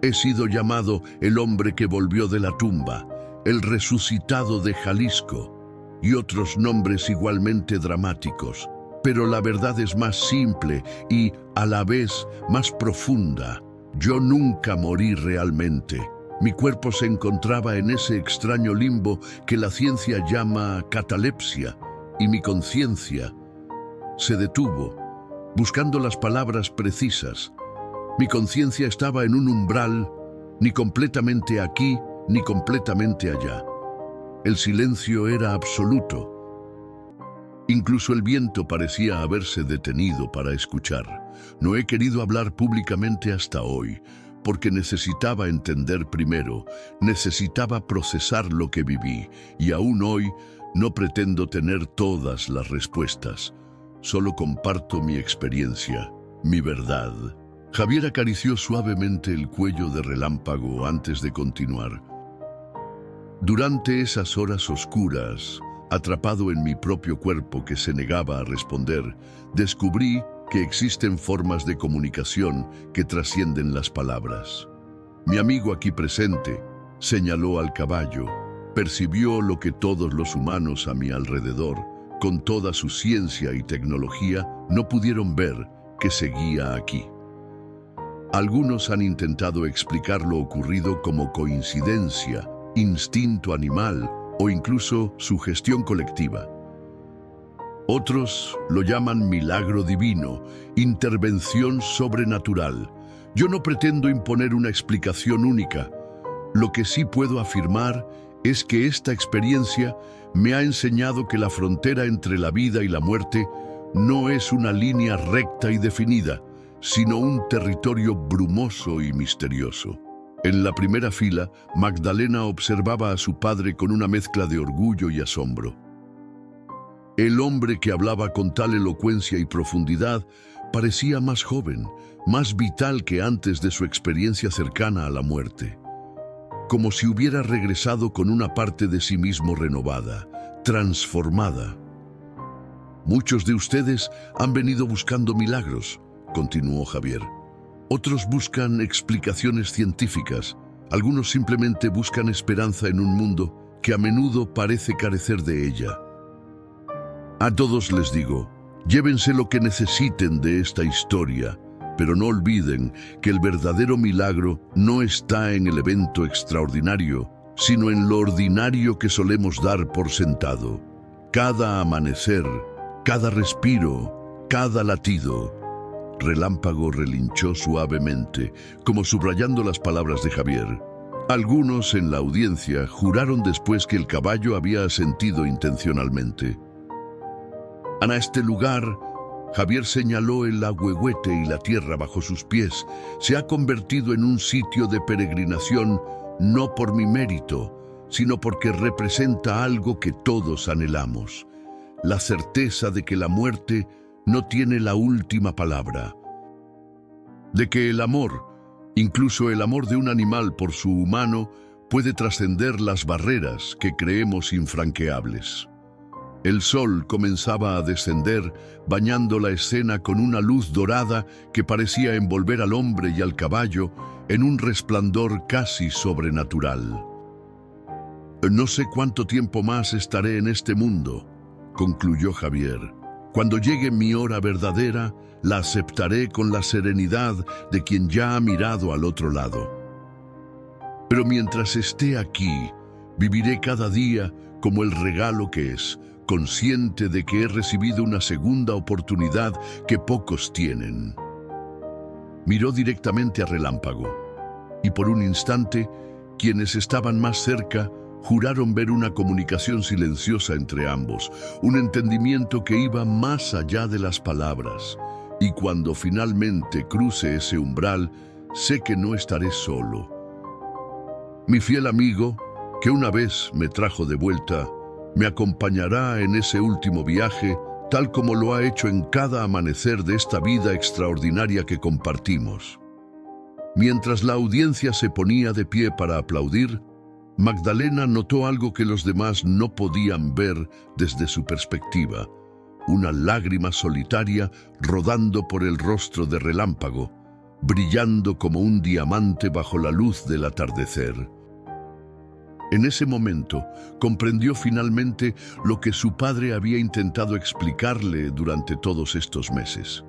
S1: He sido llamado el hombre que volvió de la tumba, el resucitado de Jalisco, y otros nombres igualmente dramáticos. Pero la verdad es más simple y, a la vez, más profunda. Yo nunca morí realmente. Mi cuerpo se encontraba en ese extraño limbo que la ciencia llama catalepsia, y mi conciencia se detuvo, buscando las palabras precisas. Mi conciencia estaba en un umbral, ni completamente aquí, ni completamente allá. El silencio era absoluto. Incluso el viento parecía haberse detenido para escuchar. No he querido hablar públicamente hasta hoy, porque necesitaba entender primero, necesitaba procesar lo que viví, y aún hoy no pretendo tener todas las respuestas. Solo comparto mi experiencia, mi verdad. Javier acarició suavemente el cuello de Relámpago antes de continuar. Durante esas horas oscuras, atrapado en mi propio cuerpo que se negaba a responder, descubrí que existen formas de comunicación que trascienden las palabras. Mi amigo aquí presente señaló al caballo, percibió lo que todos los humanos a mi alrededor, con toda su ciencia y tecnología, no pudieron ver, que seguía aquí. Algunos han intentado explicar lo ocurrido como coincidencia, instinto animal o incluso sugestión colectiva. Otros lo llaman milagro divino, intervención sobrenatural. Yo no pretendo imponer una explicación única. Lo que sí puedo afirmar es que esta experiencia me ha enseñado que la frontera entre la vida y la muerte no es una línea recta y definida, sino un territorio brumoso y misterioso. En la primera fila, Magdalena observaba a su padre con una mezcla de orgullo y asombro. El hombre que hablaba con tal elocuencia y profundidad parecía más joven, más vital que antes de su experiencia cercana a la muerte. Como si hubiera regresado con una parte de sí mismo renovada, transformada. Muchos de ustedes han venido buscando milagros, continuó Javier. Otros buscan explicaciones científicas. Algunos simplemente buscan esperanza en un mundo que a menudo parece carecer de ella. A todos les digo, llévense lo que necesiten de esta historia, pero no olviden que el verdadero milagro no está en el evento extraordinario, sino en lo ordinario que solemos dar por sentado. Cada amanecer, cada respiro, cada latido. Relámpago relinchó suavemente, como subrayando las palabras de Javier. Algunos en la audiencia juraron después que el caballo había asentido intencionalmente. A este lugar, Javier señaló el ahuehuete y la tierra bajo sus pies, se ha convertido en un sitio de peregrinación no por mi mérito, sino porque representa algo que todos anhelamos, la certeza de que la muerte no tiene la última palabra, de que el amor, incluso el amor de un animal por su humano, puede trascender las barreras que creemos infranqueables. El sol comenzaba a descender, bañando la escena con una luz dorada que parecía envolver al hombre y al caballo en un resplandor casi sobrenatural. No sé cuánto tiempo más estaré en este mundo, concluyó Javier. Cuando llegue mi hora verdadera, la aceptaré con la serenidad de quien ya ha mirado al otro lado. Pero mientras esté aquí, viviré cada día como el regalo que es, consciente de que he recibido una segunda oportunidad que pocos tienen. Miró directamente a Relámpago, y por un instante, quienes estaban más cerca juraron ver una comunicación silenciosa entre ambos, un entendimiento que iba más allá de las palabras. Y cuando finalmente cruce ese umbral, sé que no estaré solo. Mi fiel amigo, que una vez me trajo de vuelta, me acompañará en ese último viaje, tal como lo ha hecho en cada amanecer de esta vida extraordinaria que compartimos. Mientras la audiencia se ponía de pie para aplaudir, Magdalena notó algo que los demás no podían ver desde su perspectiva, una lágrima solitaria rodando por el rostro de Relámpago, brillando como un diamante bajo la luz del atardecer. En ese momento, comprendió finalmente lo que su padre había intentado explicarle durante todos estos meses.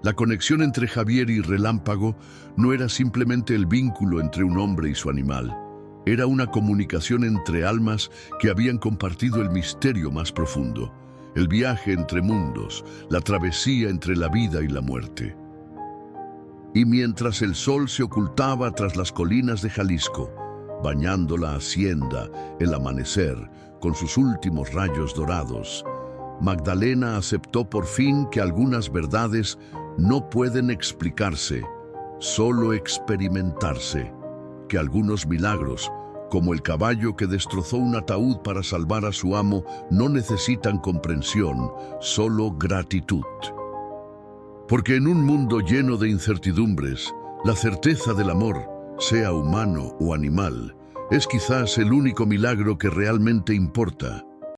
S1: La conexión entre Javier y Relámpago no era simplemente el vínculo entre un hombre y su animal. Era una comunicación entre almas que habían compartido el misterio más profundo, el viaje entre mundos, la travesía entre la vida y la muerte. Y mientras el sol se ocultaba tras las colinas de Jalisco, bañando la hacienda, el amanecer, con sus últimos rayos dorados, Magdalena aceptó por fin que algunas verdades no pueden explicarse, solo experimentarse, que algunos milagros, como el caballo que destrozó un ataúd para salvar a su amo, no necesitan comprensión, solo gratitud. Porque en un mundo lleno de incertidumbres, la certeza del amor, sea humano o animal, es quizás el único milagro que realmente importa.